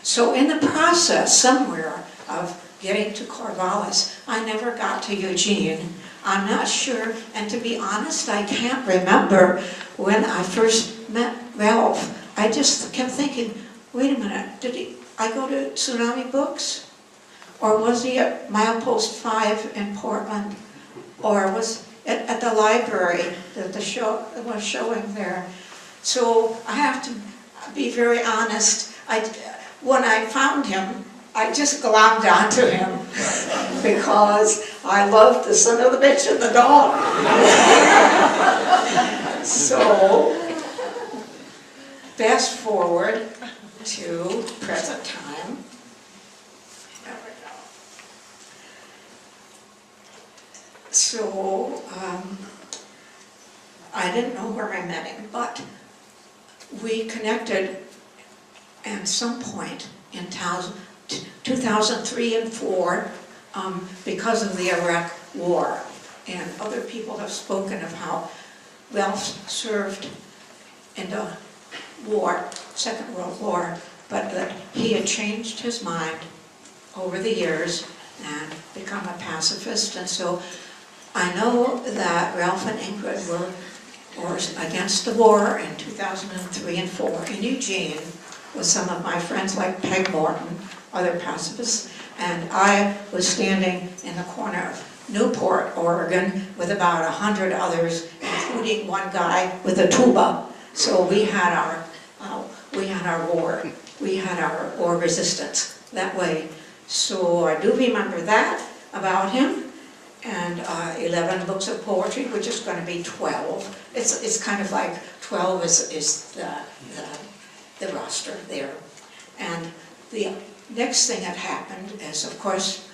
So in the process somewhere of getting to Corvallis, I never got to Eugene. I'm not sure, and to be honest, I can't remember when I first met Ralph. I just kept thinking, wait a minute, did I go to Tsunami Books? Or was he at Milepost 5 in Portland? Or was it at the library that the show was showing there? So I have to be very honest. When I found him, I just glommed onto him because I loved The Son of the Bitch and the Dog. So, fast forward to present time. There we go. So, I didn't know where I met him, but we connected at some point in 2003 and 4 because of the Iraq War. And other people have spoken of how Ralph served in the war, Second World War, but that he had changed his mind over the years and become a pacifist. And so I know that Ralph and Ingrid were against the war in 2003 and 4 in Eugene with some of my friends like Peg Morton, other pacifists, and I was standing in the corner of Newport, Oregon, with about 100 others, including one guy with a tuba. So we had our war resistance that way. So I do remember that about him, and 11 books of poetry, which is going to be 12. It's kind of like 12 is the roster there. And the next thing that happened is, of course,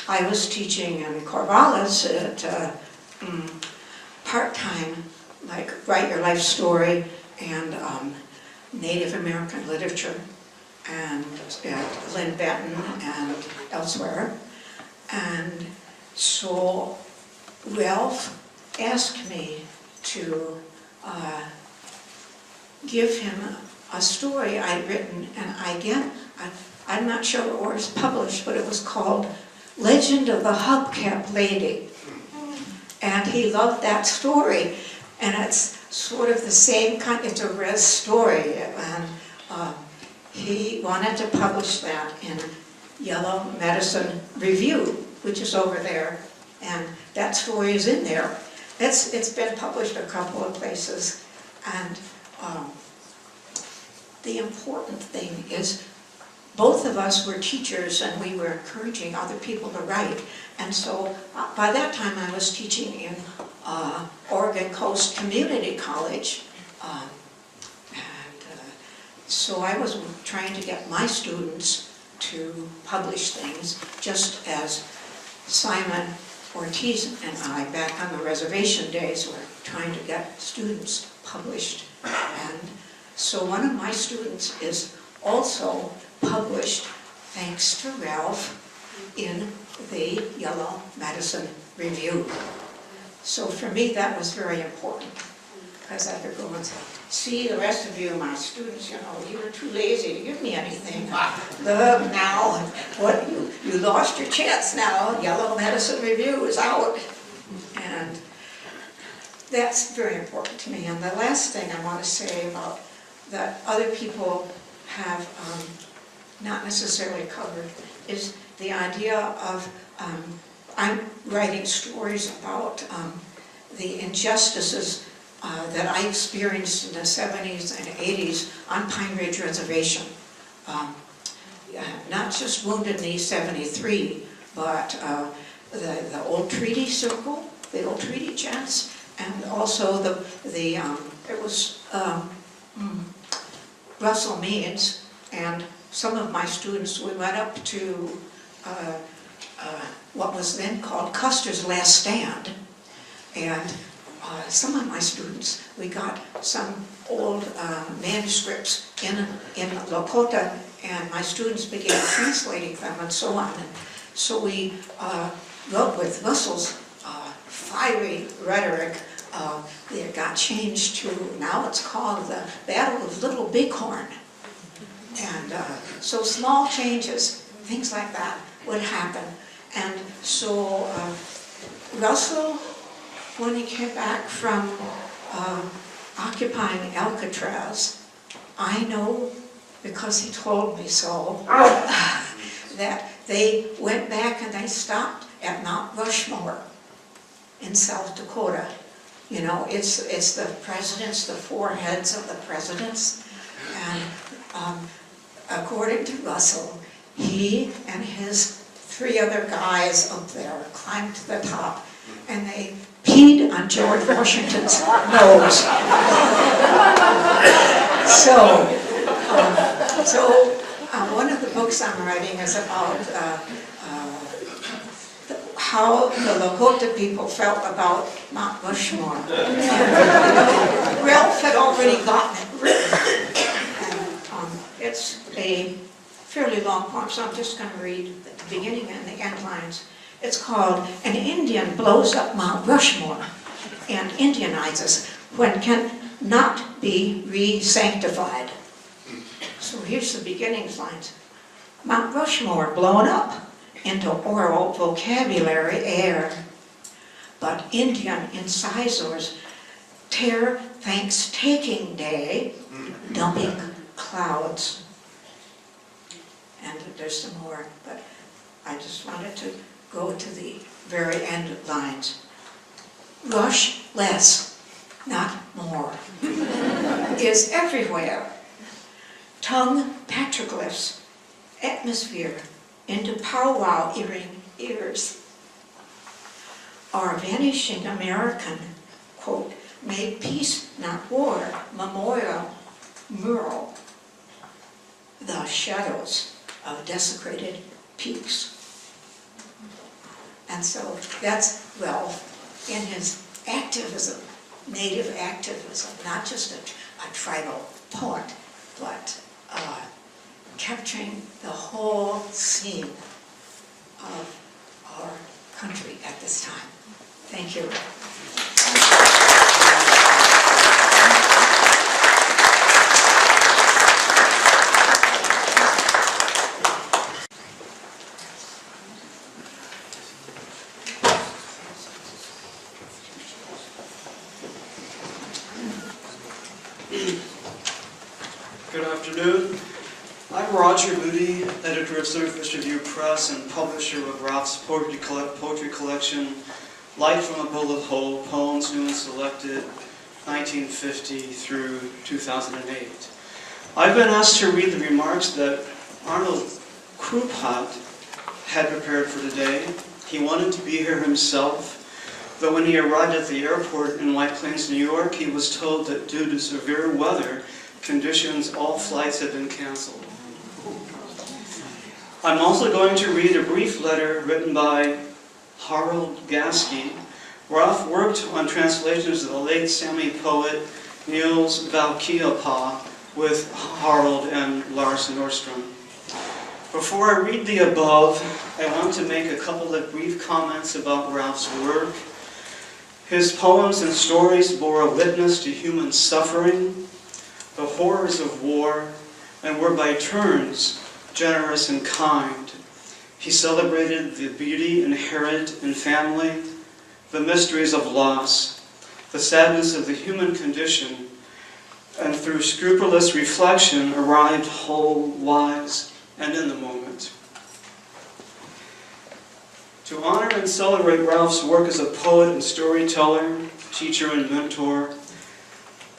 I was teaching in Corvallis at part-time, like Write Your Life Story and Native American literature, and at Lynn Benton and elsewhere. And so Ralph asked me to give him a story I'd written, and I'm not sure where it was published, but it was called Legend of the Hubcap Lady. And he loved that story, and it's sort of the same kind, it's a res story, and he wanted to publish that in Yellow Medicine Review, which is over there, and that story is in there. It's been published a couple of places, and the important thing is both of us were teachers and we were encouraging other people to write. And so by that time I was teaching in Oregon Coast Community College. So I was trying to get my students to publish things, just as Simon Ortiz and I, back on the reservation days, were trying to get students published. And so one of my students is also published, thanks to Ralph, in the Yellow Medicine Review. So for me that was very important, because I could go and say, see, the rest of you, my students, you know, you were too lazy to give me anything. Look now, what, you lost your chance now. Yellow Medicine Review is out. And that's very important to me. And the last thing I want to say about that other people have not necessarily covered is the idea of, I'm writing stories about the injustices that I experienced in the 70s and 80s on Pine Ridge Reservation. Not just Wounded Knee 73, but the old treaty circle, the old treaty chants, and also it was Russell Means, and some of my students, we went up to what was then called Custer's Last Stand, and some of my students, we got some old manuscripts in Lakota, and my students began translating them and so on. And so we wrote with Russell's fiery rhetoric. It got changed to, now it's called the Battle of Little Bighorn. And so small changes, things like that would happen. And so Russell, when he came back from occupying Alcatraz, I know, because he told me so, that they went back and they stopped at Mount Rushmore in South Dakota. You know, it's the presidents, the four heads of the presidents, and according to Russell, he and his 3 other guys up there climbed to the top, and they peed on George Washington's nose. So one of the books I'm writing is about how the Lakota people felt about Mount Rushmore. Ralph had already gotten it written. And it's a fairly long poem, so I'm just going to read the beginning and the end lines. It's called An Indian Blows Up Mount Rushmore and Indianizes When Can Not Be Re-Sanctified. So here's the beginnings lines. Mount Rushmore blown up into oral vocabulary air, but Indian incisors tear Thanksgiving Day, dumping clouds. And there's some more, but I just wanted to go to the very end lines. Rush less, not more, is everywhere. Tongue petroglyphs, atmosphere into powwow ears. Our vanishing American, quote, made peace, not war, memorial, mural, the shadows of desecrated peaks. And so that's Ralph in his activism, native activism, not just a tribal poet, but capturing the whole scene of our country at this time. Thank you.
Good afternoon. I'm Roger Moody, editor of Silverfish Review Press and publisher of Ralph's poetry collection, Light from a Bullet Hole, Poems New and Selected, 1950 through 2008. I've been asked to read the remarks that Arnold Krupat had prepared for today. He wanted to be here himself, but when he arrived at the airport in White Plains, New York, he was told that due to severe weather conditions, all flights had been canceled. I'm also going to read a brief letter written by Harold Gaske. Ralph worked on translations of the late Sami poet Niels Valkeapaa with Harold and Lars Nordstrom. Before I read the above, I want to make a couple of brief comments about Ralph's work. His poems and stories bore a witness to human suffering, the horrors of war, and were by turns generous and kind. He celebrated the beauty inherent in family, the mysteries of loss, the sadness of the human condition, and through scrupulous reflection arrived whole, wise, and in the moment. To honor and celebrate Ralph's work as a poet and storyteller, teacher and mentor,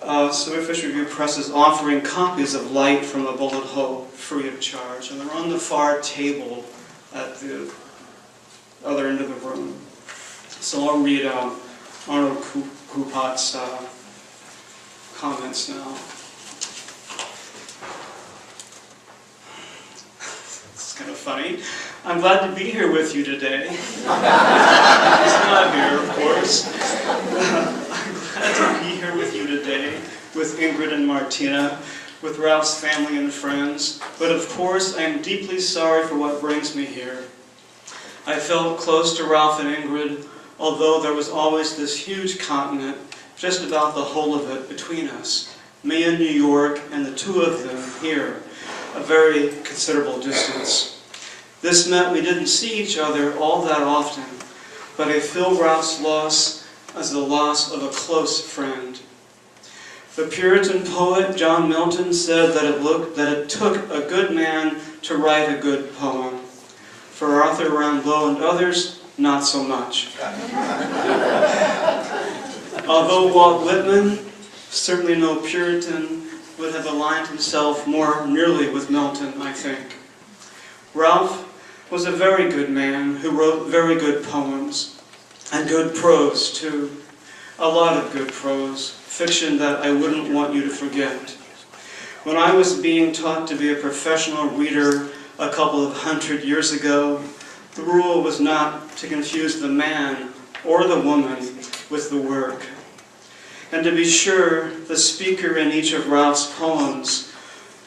Silverfish Review Press is offering copies of Light from a Bullet Hole free of charge, and they're on the far table at the other end of the room. So I'll read Arnold Krupat's comments now. It's kind of funny. I'm glad to be here with you today. He's not here, of course. I'm glad to be here with you today, with Ingrid and Martina, with Ralph's family and friends. But of course, I am deeply sorry for what brings me here. I felt close to Ralph and Ingrid, although there was always this huge continent, just about the whole of it, between us. Me in New York and the two of them here, a very considerable distance. This meant we didn't see each other all that often, but I feel Ralph's loss as the loss of a close friend. The Puritan poet John Milton said that it took a good man to write a good poem. For Arthur Rimbaud and others, not so much. Although Walt Whitman, certainly no Puritan, would have aligned himself more nearly with Milton, I think. Ralph was a very good man who wrote very good poems, and good prose too. A lot of good prose, fiction that I wouldn't want you to forget. When I was being taught to be a professional reader a couple of 100 years ago, the rule was not to confuse the man or the woman with the work. And to be sure, the speaker in each of Ralph's poems,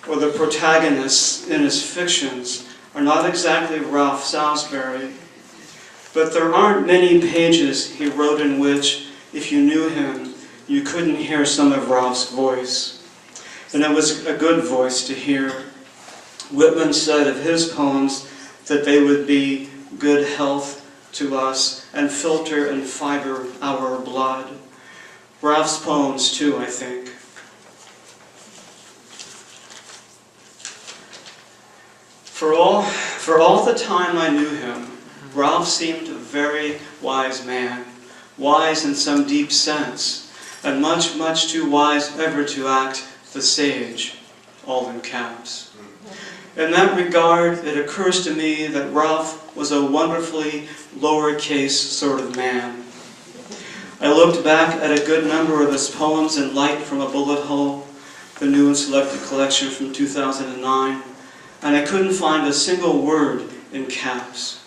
or the protagonists in his fictions, are not exactly Ralph Salisbury. But there aren't many pages he wrote in which, if you knew him, you couldn't hear some of Ralph's voice. and it was a good voice to hear. Whitman said of his poems that they would be good health to us and filter and fiber our blood. Ralph's poems too, I think. For all the time I knew him, Ralph seemed a very wise man, wise in some deep sense, and much, much too wise ever to act the sage, all in caps. In that regard, it occurs to me that Ralph was a wonderfully lowercase sort of man. I looked back at a good number of his poems in Light from a Bullet Hole, the new and selected collection from 2009, and I couldn't find a single word in caps.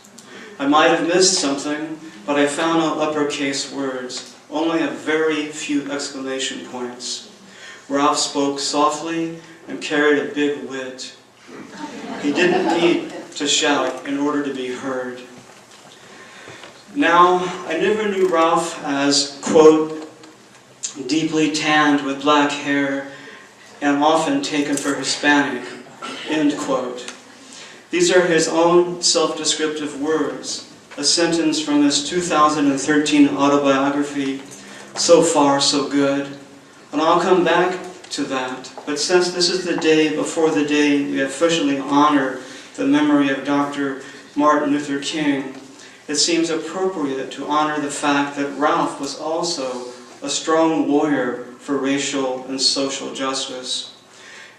I might have missed something, but I found no uppercase words, only a very few exclamation points. Ralph spoke softly and carried a big wit. He didn't need to shout in order to be heard. Now, I never knew Ralph as, quote, deeply tanned with black hair and often taken for Hispanic, end quote. These are his own self-descriptive words, a sentence from his 2013 autobiography, So Far, So Good. And I'll come back to that. But since this is the day before the day we officially honor the memory of Dr. Martin Luther King, it seems appropriate to honor the fact that Ralph was also a strong warrior for racial and social justice.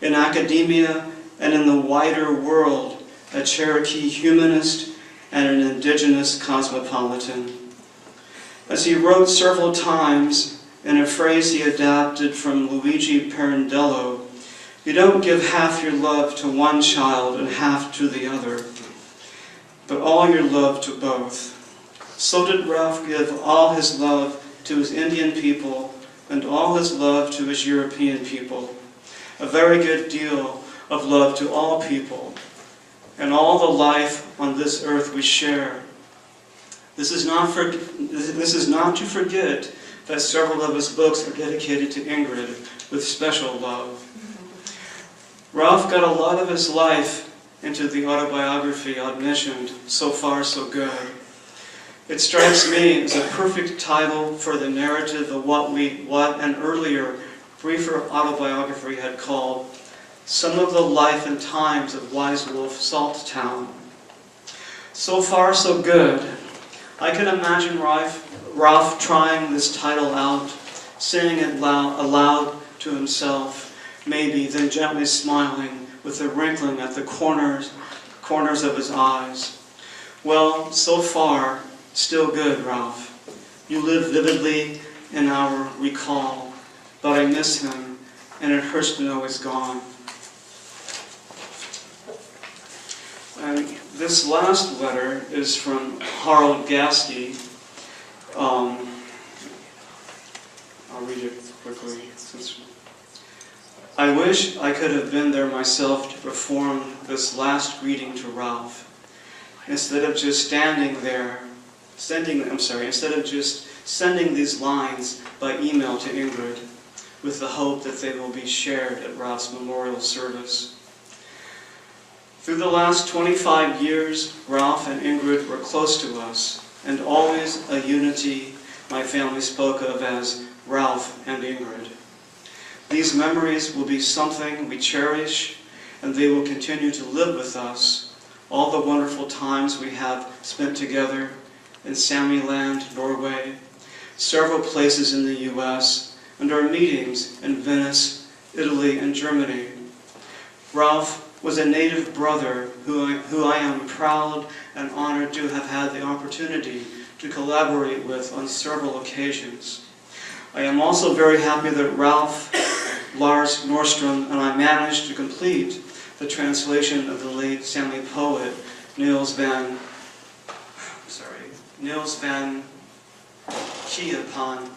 In academia and in the wider world, a Cherokee humanist and an indigenous cosmopolitan. As he wrote several times in a phrase he adapted from Luigi Pirandello, you don't give half your love to one child and half to the other, but all your love to both. So did Ralph give all his love to his Indian people and all his love to his European people. A very good deal of love to all people and all the life on this earth we share. This is not to forget that several of his books are dedicated to Ingrid with special love. Ralph got a lot of his life into the autobiography I've mentioned, So Far, So Good. It strikes me as a perfect title for the narrative of what an earlier, briefer autobiography had called Some of the Life and Times of Wise Wolf Salttown. So Far, So Good. I can imagine Ralph trying this title out, saying it aloud to himself, maybe, then gently smiling with a wrinkling at the corners of his eyes. Well, so far, still good, Ralph. You live vividly in our recall, but I miss him, and it hurts to know he's gone. And this last letter is from Harold Gasky. I'll read it quickly. I wish I could have been there myself to perform this last greeting to Ralph. Instead of just sending these lines by email to Ingrid, with the hope that they will be shared at Ralph's memorial service. Through the last 25 years, Ralph and Ingrid were close to us, and always a unity my family spoke of as Ralph and Ingrid. These memories will be something we cherish, and they will continue to live with us. All the wonderful times we have spent together in Samiland, Norway, several places in the U.S., and our meetings in Venice, Italy, and Germany. Ralph was a native brother who I am proud and honored to have had the opportunity to collaborate with on several occasions. I am also very happy that Ralph, Lars Nordstrom, and I managed to complete the translation of the late Sami poet Niels van Kiepan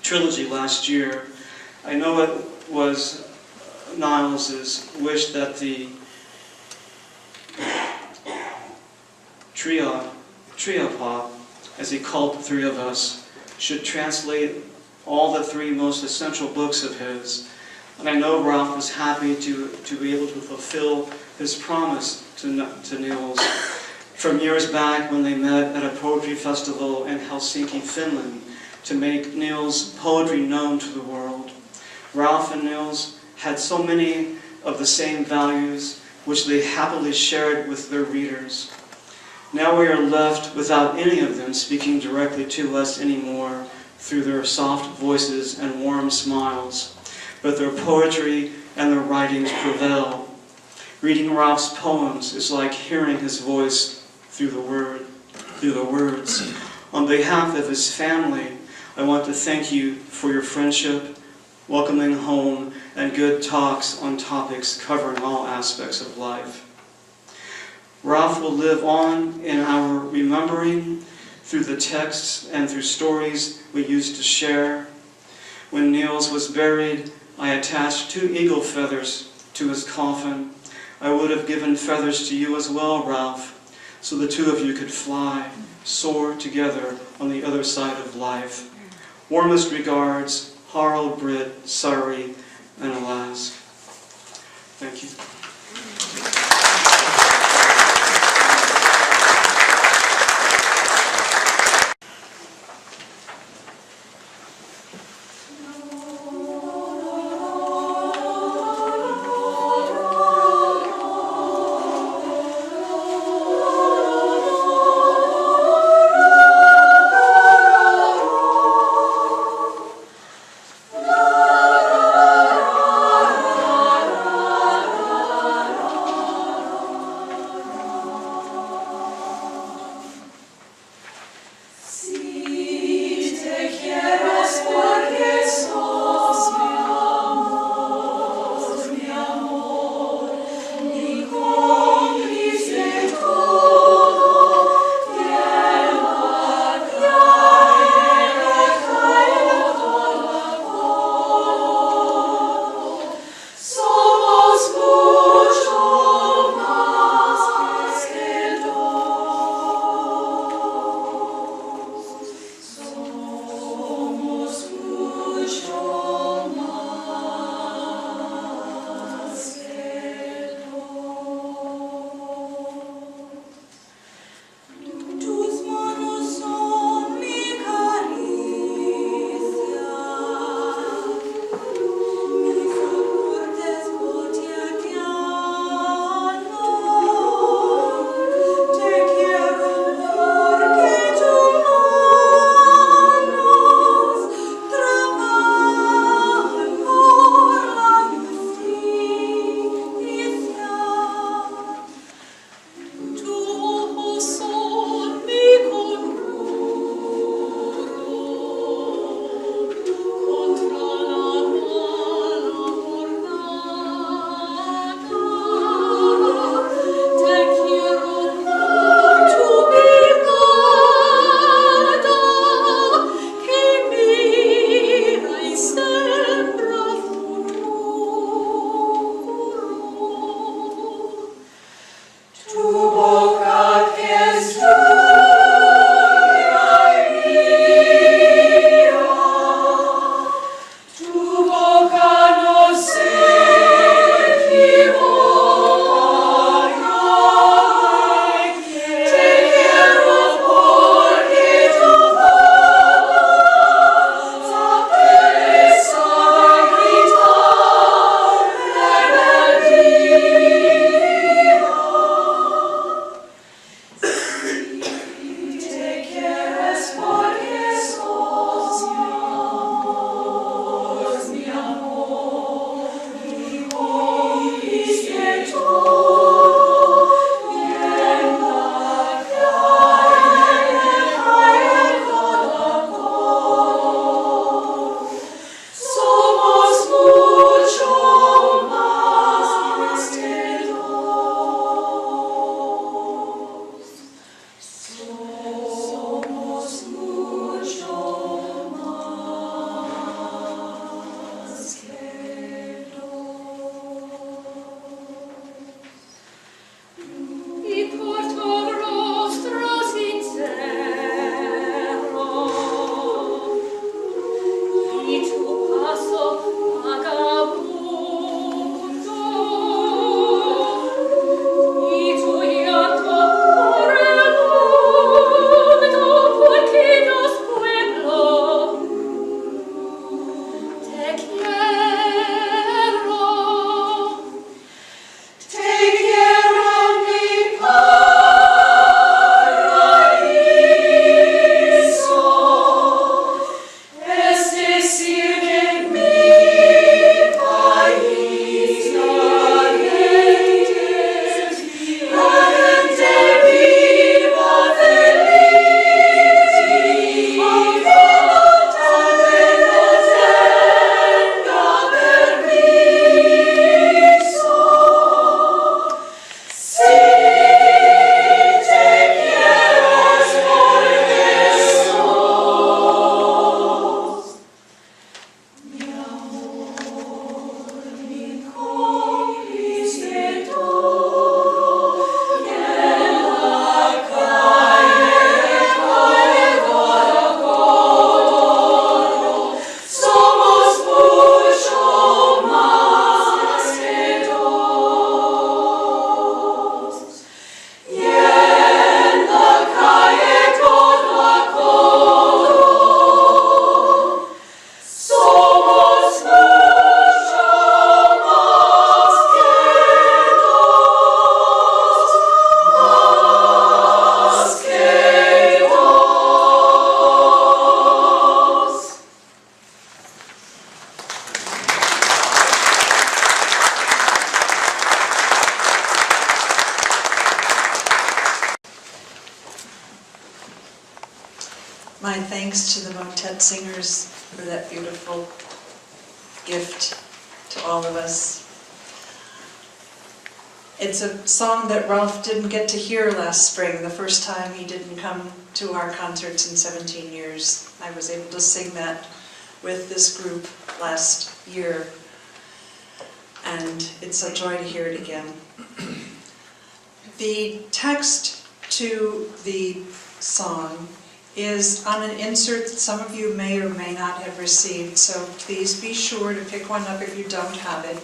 trilogy last year. I know it was Niles' wish that the Triapa, as he called the three of us, should translate all the three most essential books of his, And I know Ralph was happy to be able to fulfill his promise to Niels from years back when they met at a poetry festival in Helsinki, Finland, to make Niels' poetry known to the world. Ralph and Niels had so many of the same values which they happily shared with their readers. Now we are left without any of them speaking directly to us anymore through their soft voices and warm smiles, but their poetry and their writings prevail. Reading Ralph's poems is like hearing his voice through the words. On behalf of his family, I want to thank you for your friendship, welcoming home, and good talks on topics covering all aspects of life. Ralph will live on in our remembering through the texts and through stories we used to share. When Niels was buried, I attached 2 eagle feathers to his coffin. I would have given feathers to you as well, Ralph, so the 2 of you could fly, soar together on the other side of life. Warmest regards, Harald, Britt, Surrey, and Alas. Thank you.
thanks to the motet singers for that beautiful gift to all of us. It's a song that Ralph didn't get to hear last spring, the first time he didn't come to our concerts in 17 years. I was able to sing that with this group last year, and it's a joy to hear it again. The text to the song is on an insert that some of you may or may not have received, so please be sure to pick one up if you don't have it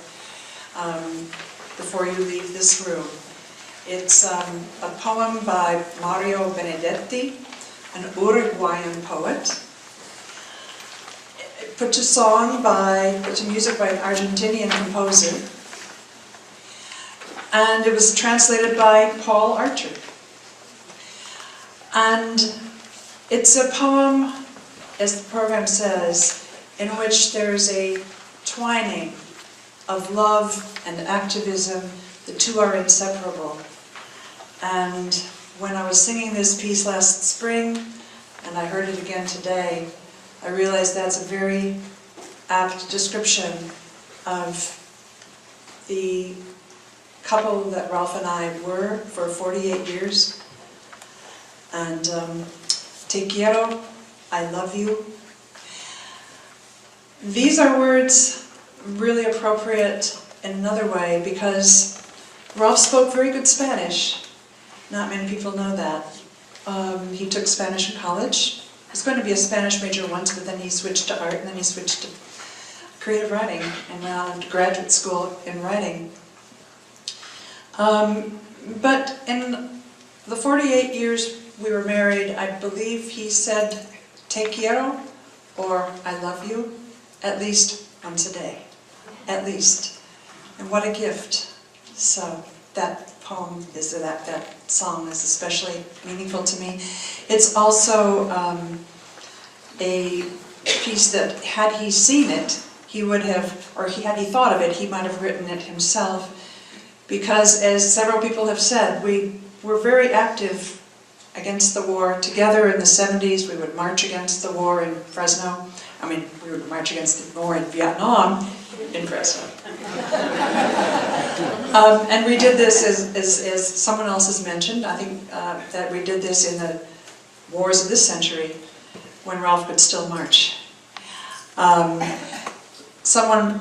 before you leave this room. It's a poem by Mario Benedetti, an Uruguayan poet. Put to music by an Argentinian composer. And it was translated by Paul Archer. And it's a poem, as the program says, in which there's a twining of love and activism. The two are inseparable. And when I was singing this piece last spring, and I heard it again today, I realized that's a very apt description of the couple that Ralph and I were for 48 years. And te quiero, I love you. These are words really appropriate in another way because Ralph spoke very good Spanish. Not many people know that. He took Spanish in college. He was going to be a Spanish major once, but then he switched to art, and then he switched to creative writing, and went on to graduate school in writing. But in the 48 years we were married, I believe he said, te quiero, or I love you, at least once a day. At least. And what a gift. So that poem is, that song is especially meaningful to me. It's also a piece that, had he seen it, he would have, or had he thought of it, he might have written it himself. Because, as several people have said, we were very active against the war. Together in the 70s, we would march against the war in Fresno. I mean, we would march against the war in Vietnam in Fresno. And we did this, as someone else has mentioned, I think that we did this in the wars of this century, when Ralph could still march. Some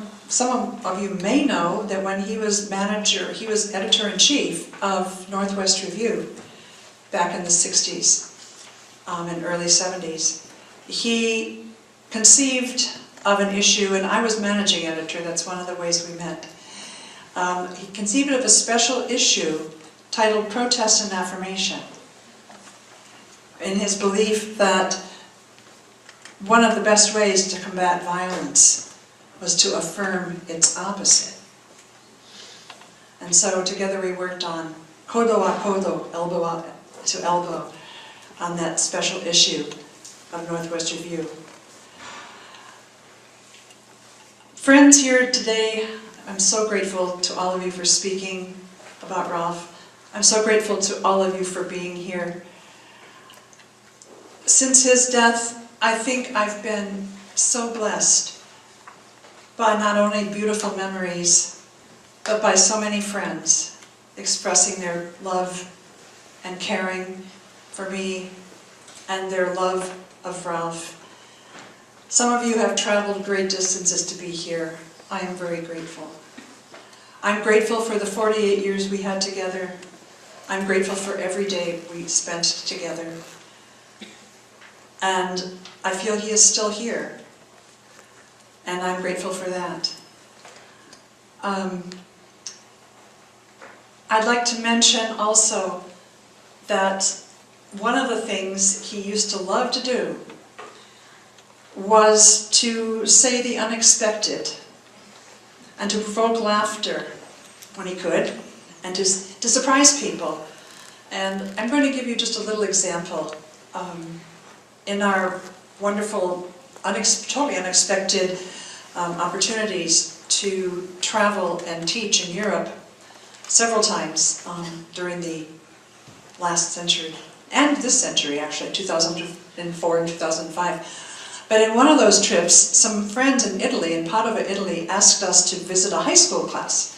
of you may know that when he was editor-in-chief of Northwest Review back in the 60s and early 70s. He conceived of an issue, and I was managing editor, that's one of the ways we met. He conceived of a special issue titled Protest and Affirmation, in his belief that one of the best ways to combat violence was to affirm its opposite. And so together we worked on codo a codo, elbow to elbow, on that special issue of Northwest Review. Friends here today, I'm so grateful to all of you for speaking about Ralph. I'm so grateful to all of you for being here. Since his death, I think I've been so blessed by not only beautiful memories, but by so many friends expressing their love and caring for me and their love of Ralph. Some of you have traveled great distances to be here. I am very grateful. I'm grateful for the 48 years we had together. I'm grateful for every day we spent together. And I feel he is still here. And I'm grateful for that. I'd like to mention also that one of the things he used to love to do was to say the unexpected and to provoke laughter when he could, and to surprise people. And I'm going to give you just a little example. In our wonderful, totally unexpected opportunities to travel and teach in Europe several times during the last century, and this century actually, 2004 and 2005. But in one of those trips, some friends in Italy, in Padova, Italy, asked us to visit a high school class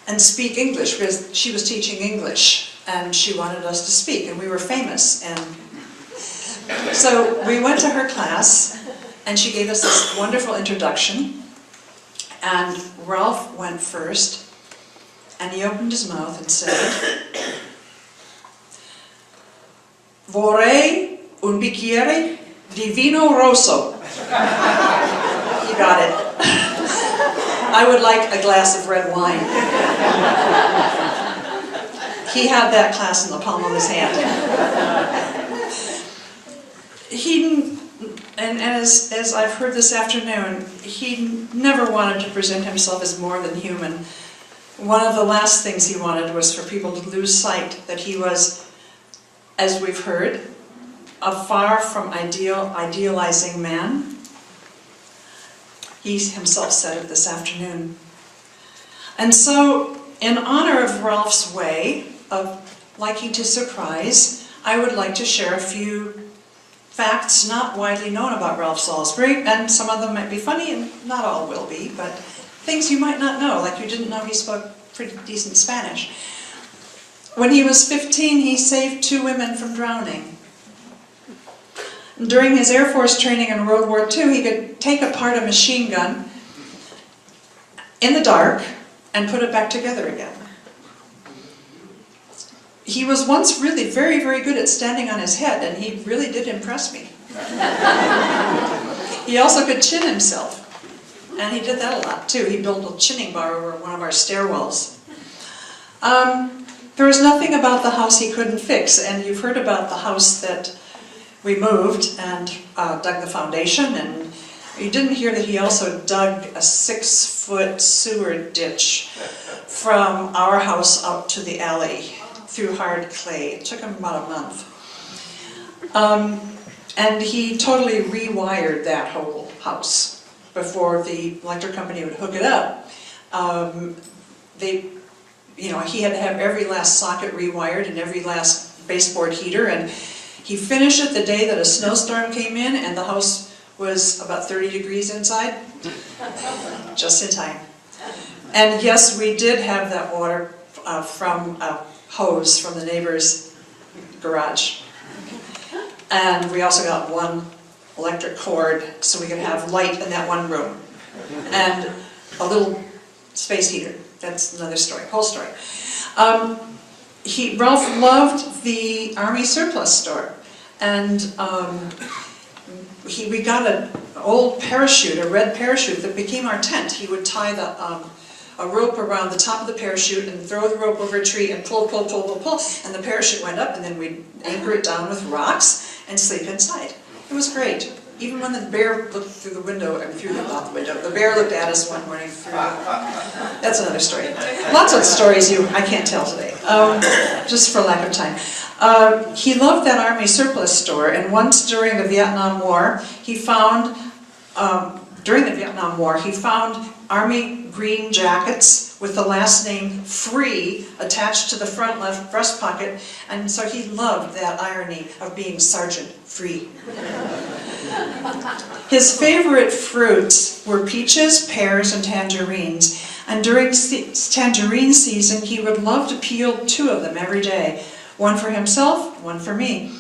and speak English, because she was teaching English and she wanted us to speak, and we were famous. And so we went to her class and she gave us this wonderful introduction, and Ralph went first and he opened his mouth and said, "Vorrei un bicchiere di vino rosso." You got it. I would like a glass of red wine. He had that class in the palm of his hand. And as I've heard this afternoon, he never wanted to present himself as more than human. One of the last things he wanted was for people to lose sight that he was, as we've heard, a far from idealizing man. He himself said it this afternoon. And so, in honor of Ralph's way of liking to surprise, I would like to share a few facts not widely known about Ralph Salisbury, and some of them might be funny and not all will be, but things you might not know, like you didn't know he spoke pretty decent Spanish. When he was 15, he saved 2 women from drowning. During his Air Force training in World War II, he could take apart a machine gun in the dark and put it back together again. He was once really very, very good at standing on his head, and he really did impress me. He also could chin himself, and he did that a lot too. He built a chinning bar over one of our stairwells. There was nothing about the house he couldn't fix, and you've heard about the house that we moved and dug the foundation, and you didn't hear that he also dug a 6-foot sewer ditch from our house out to the alley through hard clay. It took him about a month. And he totally rewired that whole house before the electric company would hook it up. He had to have every last socket rewired and every last baseboard heater, and he finished it the day that a snowstorm came in and the house was about 30 degrees inside, just in time. And yes, we did have that water from a hose from the neighbor's garage. And we also got 1 electric cord so we could have light in that one room. And a little space heater. That's another story, whole story. Ralph loved the Army surplus store. And we got an old parachute, a red parachute that became our tent. He would tie a rope around the top of the parachute and throw the rope over a tree and pull, and the parachute went up, and then we'd anchor it down with rocks and sleep inside. It was great. Even when the bear looked through the window, the bear looked at us one morning through that's another story. Lots of stories I can't tell today, just for lack of time. He loved that Army surplus store, and once during the Vietnam War, he found Army green jackets with the last name Free attached to the front left breast pocket, and so he loved that irony of being Sergeant Free. His favorite fruits were peaches, pears, and tangerines, and during tangerine season he would love to peel 2 of them every day, one for himself, one for me,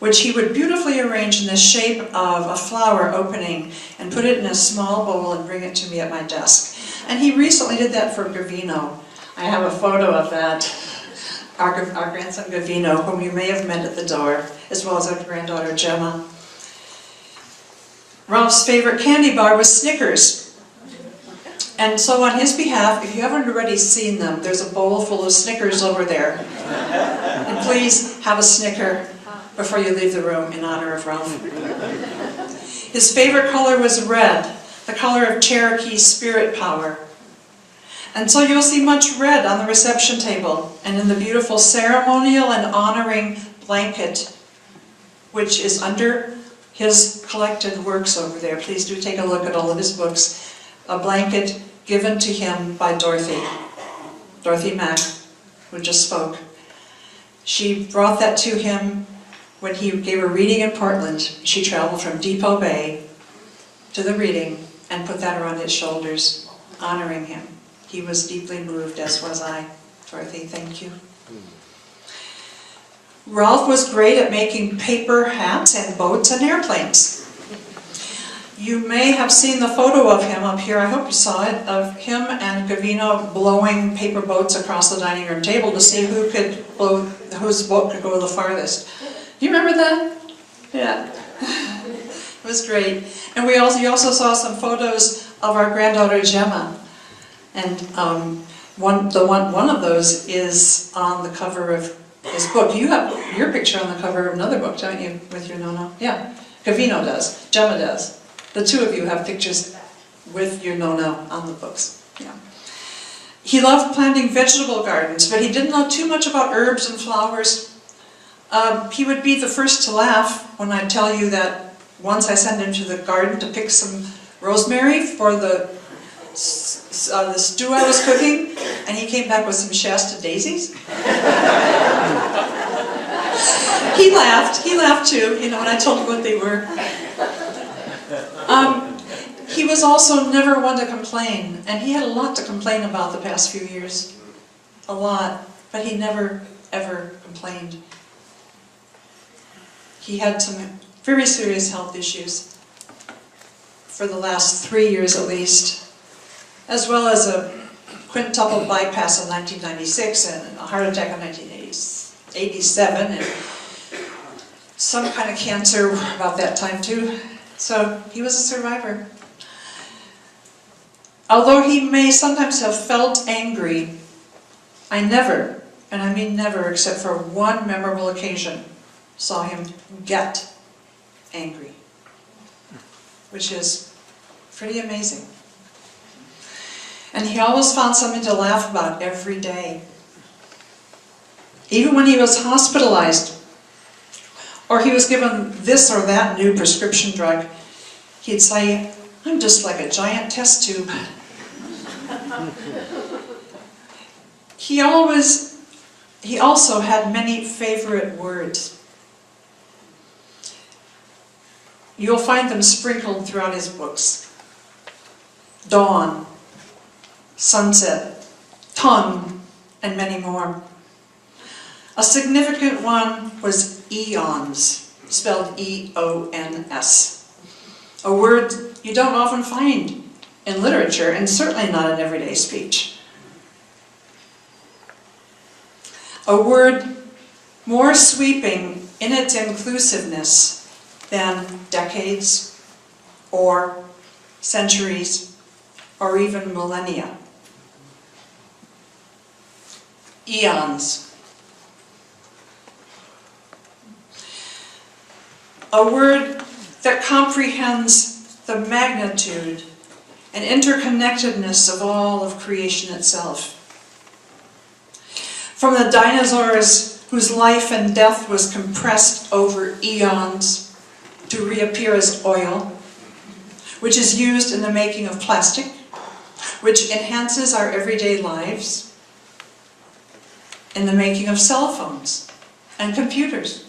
which he would beautifully arrange in the shape of a flower opening and put it in a small bowl and bring it to me at my desk. And he recently did that for Gavino. I have a photo of that. Our grandson Gavino, whom you may have met at the door, as well as our granddaughter Gemma. Ralph's favorite candy bar was Snickers. And so on his behalf, if you haven't already seen them, there's a bowl full of Snickers over there. And please have a Snicker before you leave the room in honor of Ralph. His favorite color was red, the color of Cherokee's spirit power. And so you'll see much red on the reception table and in the beautiful ceremonial and honoring blanket, which is under his collected works over there. Please do take a look at all of his books. A blanket given to him by Dorothy Mack, who just spoke. She brought that to him when he gave a reading in Portland, she traveled from Depot Bay to the reading and put that around his shoulders, honoring him. He was deeply moved, as was I. Dorothy, thank you. Ralph was great at making paper hats and boats and airplanes. You may have seen the photo of him up here, I hope you saw it, of him and Gavino blowing paper boats across the dining room table to see whose boat could go the farthest. Do you remember that? Yeah. It was great. And you also saw some photos of our granddaughter Gemma. And one of those is on the cover of his book. You have your picture on the cover of another book, don't you, with your Nono? Yeah. Gavino does. Gemma does. The two of you have pictures with your Nono on the books. Yeah. He loved planting vegetable gardens, but he didn't know too much about herbs and flowers. He would be the first to laugh when I tell you that once I sent him to the garden to pick some rosemary for the stew I was cooking, and he came back with some Shasta daisies. He laughed too, when I told him what they were. He was also never one to complain, and he had a lot to complain about the past few years. A lot, but he never, ever complained. He had some very serious health issues for the last 3 years at least, as well as a quintuple bypass in 1996 and a heart attack in 1987 and some kind of cancer about that time too. So he was a survivor. Although he may sometimes have felt angry, I never, and I mean never except for one memorable occasion, saw him get angry, which is pretty amazing. And he always found something to laugh about every day. Even when he was hospitalized, or he was given this or that new prescription drug, he'd say, "I'm just like a giant test tube." He also had many favorite words. You'll find them sprinkled throughout his books. Dawn, sunset, tongue, and many more. A significant one was eons, spelled E-O-N-S. A word you don't often find in literature, and certainly not in everyday speech. A word more sweeping in its inclusiveness than decades, or centuries, or even millennia. Eons. A word that comprehends the magnitude and interconnectedness of all of creation itself. From the dinosaurs whose life and death was compressed over eons to reappear as oil, which is used in the making of plastic, which enhances our everyday lives, in the making of cell phones and computers,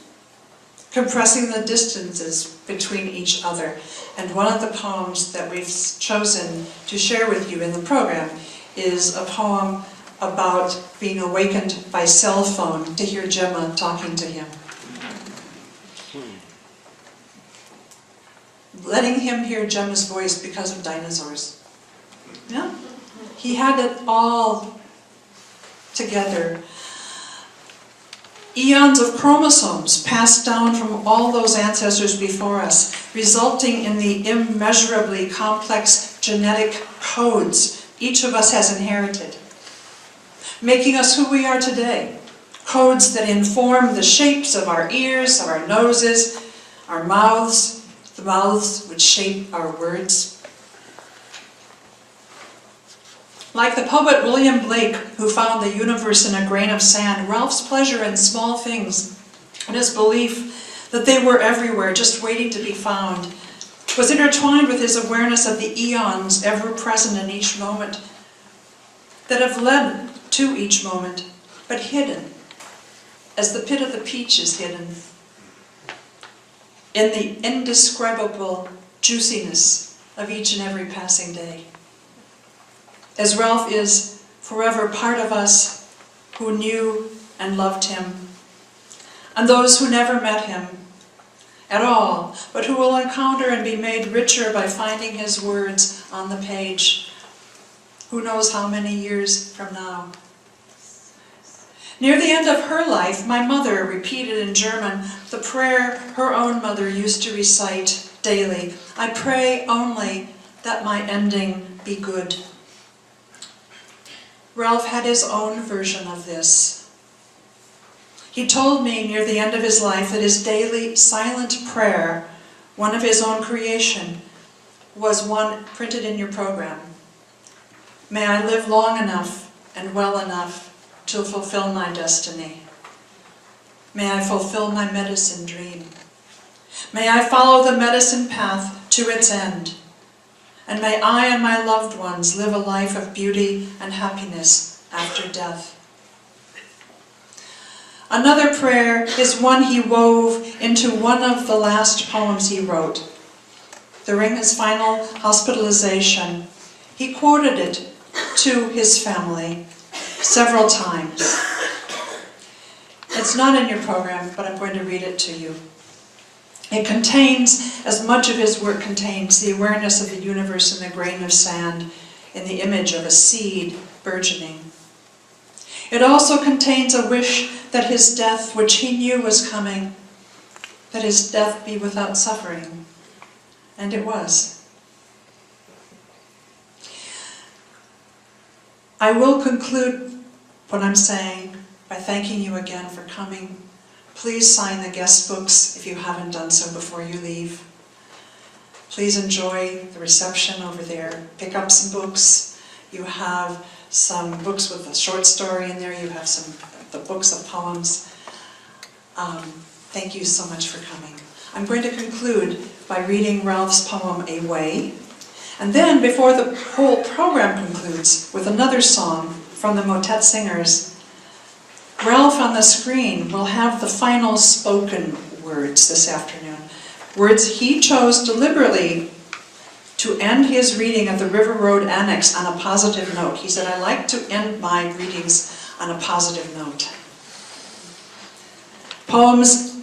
compressing the distances between each other. And one of the poems that we've chosen to share with you in the program is a poem about being awakened by cell phone to hear Gemma talking to him. Letting him hear Gemma's voice because of dinosaurs. Yeah? He had it all together. Eons of chromosomes passed down from all those ancestors before us, resulting in the immeasurably complex genetic codes each of us has inherited, making us who we are today. Codes that inform the shapes of our ears, of our noses, our mouths, the mouths which shape our words. Like the poet William Blake, who found the universe in a grain of sand, Ralph's pleasure in small things and his belief that they were everywhere, just waiting to be found, was intertwined with his awareness of the eons ever present in each moment, that have led to each moment, but hidden, as the pit of the peach is hidden. in the indescribable juiciness of each and every passing day. As Ralph is forever part of us who knew and loved him, and those who never met him at all, but who will encounter and be made richer by finding his words on the page, who knows how many years from now. Near the end of her life, my mother repeated in German the prayer her own mother used to recite daily. I pray only that my ending be good. Ralph had his own version of this. He told me near the end of his life that his daily silent prayer, one of his own creation, was one printed in your program. May I live long enough and well enough to fulfill my destiny. May I fulfill my medicine dream. May I follow the medicine path to its end. And may I and my loved ones live a life of beauty and happiness after death. Another prayer is one he wove into one of the last poems he wrote. During his final hospitalization, he quoted it to his family several times. It's not in your program, but I'm going to read it to you. It contains, as much of his work contains, the awareness of the universe in the grain of sand, in the image of a seed burgeoning. It also contains a wish that his death, which he knew was coming, that his death be without suffering. And it was. I will conclude what I'm saying by thanking you again for coming. Please sign the guest books if you haven't done so before you leave. Please enjoy the reception over there. Pick up some books. You have some books with a short story in there. You have the books of poems. Thank you so much for coming. I'm going to conclude by reading Ralph's poem, A Way. And then, before the whole program concludes, with another song from the Motet Singers, Ralph on the screen will have the final spoken words this afternoon. Words he chose deliberately to end his reading of the River Road Annex on a positive note. He said, I like to end my readings on a positive note. Poems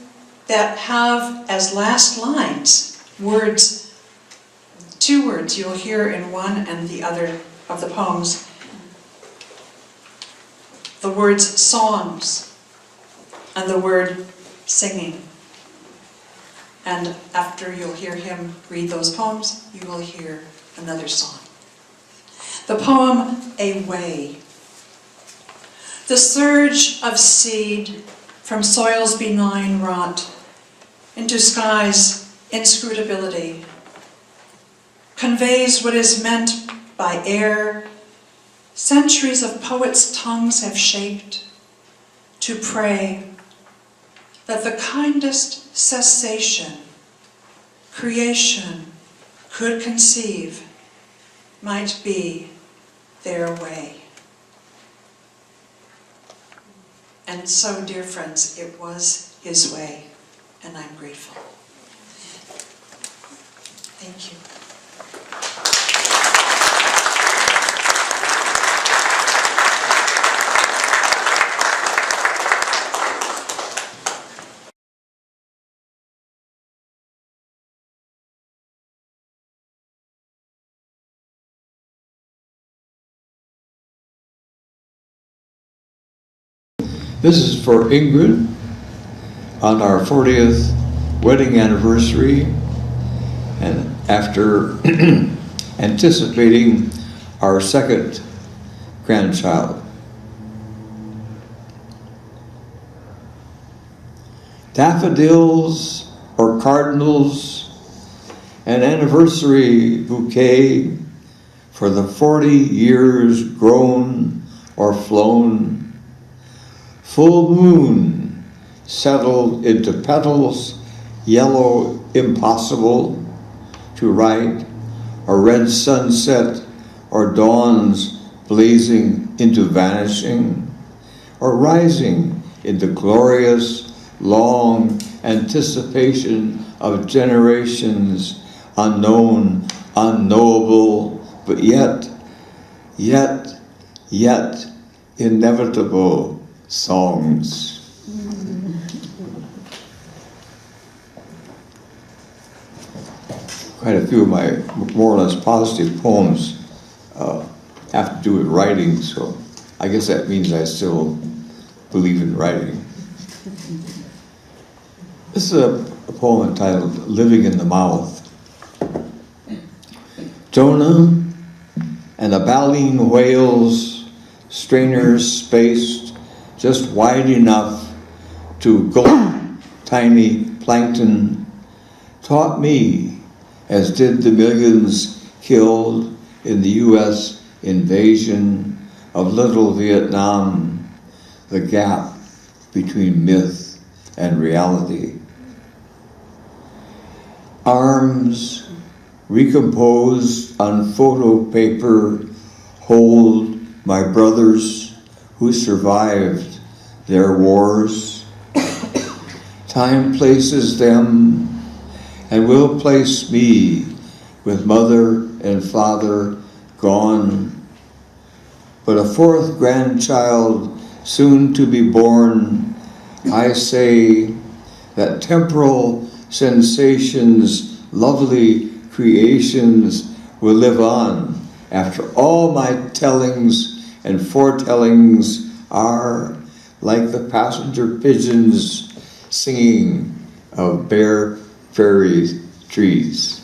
that have as last lines words, two words you'll hear in one and the other of the poems. The words songs and the word singing. And after you'll hear him read those poems, you will hear another song. The poem, A Way. The surge of seed from soil's benign rot into sky's inscrutability conveys what is meant by air centuries of poets' tongues have shaped to pray that the kindest cessation creation could conceive might be their way. And so, dear friends, it was his way, and I'm grateful. Thank you.
This is for Ingrid on our 40th wedding anniversary, and after anticipating our second grandchild. Daffodils or cardinals, an anniversary bouquet for the 40 years grown or flown. Full moon settled into petals, yellow impossible to write, a red sunset or dawns blazing into vanishing, or rising into glorious, long anticipation
of generations, unknown, unknowable, but yet inevitable songs. Quite a few of my more or less positive poems have to do with writing, so I guess that means I still believe in writing. This is a poem entitled Living in the Mouth. Jonah and the baleen whales, strainers spaced just wide enough to gulp tiny plankton, taught me, as did the millions killed in the U.S. invasion of Little Vietnam, the gap between myth and reality. Arms recomposed on photo paper hold my brothers who survived their wars. Time places them and will place me with mother and father gone, but a fourth grandchild soon to be born. I say that temporal sensations, lovely creations will live on after all my tellings and foretellings are like the passenger pigeons singing of bare prairie trees.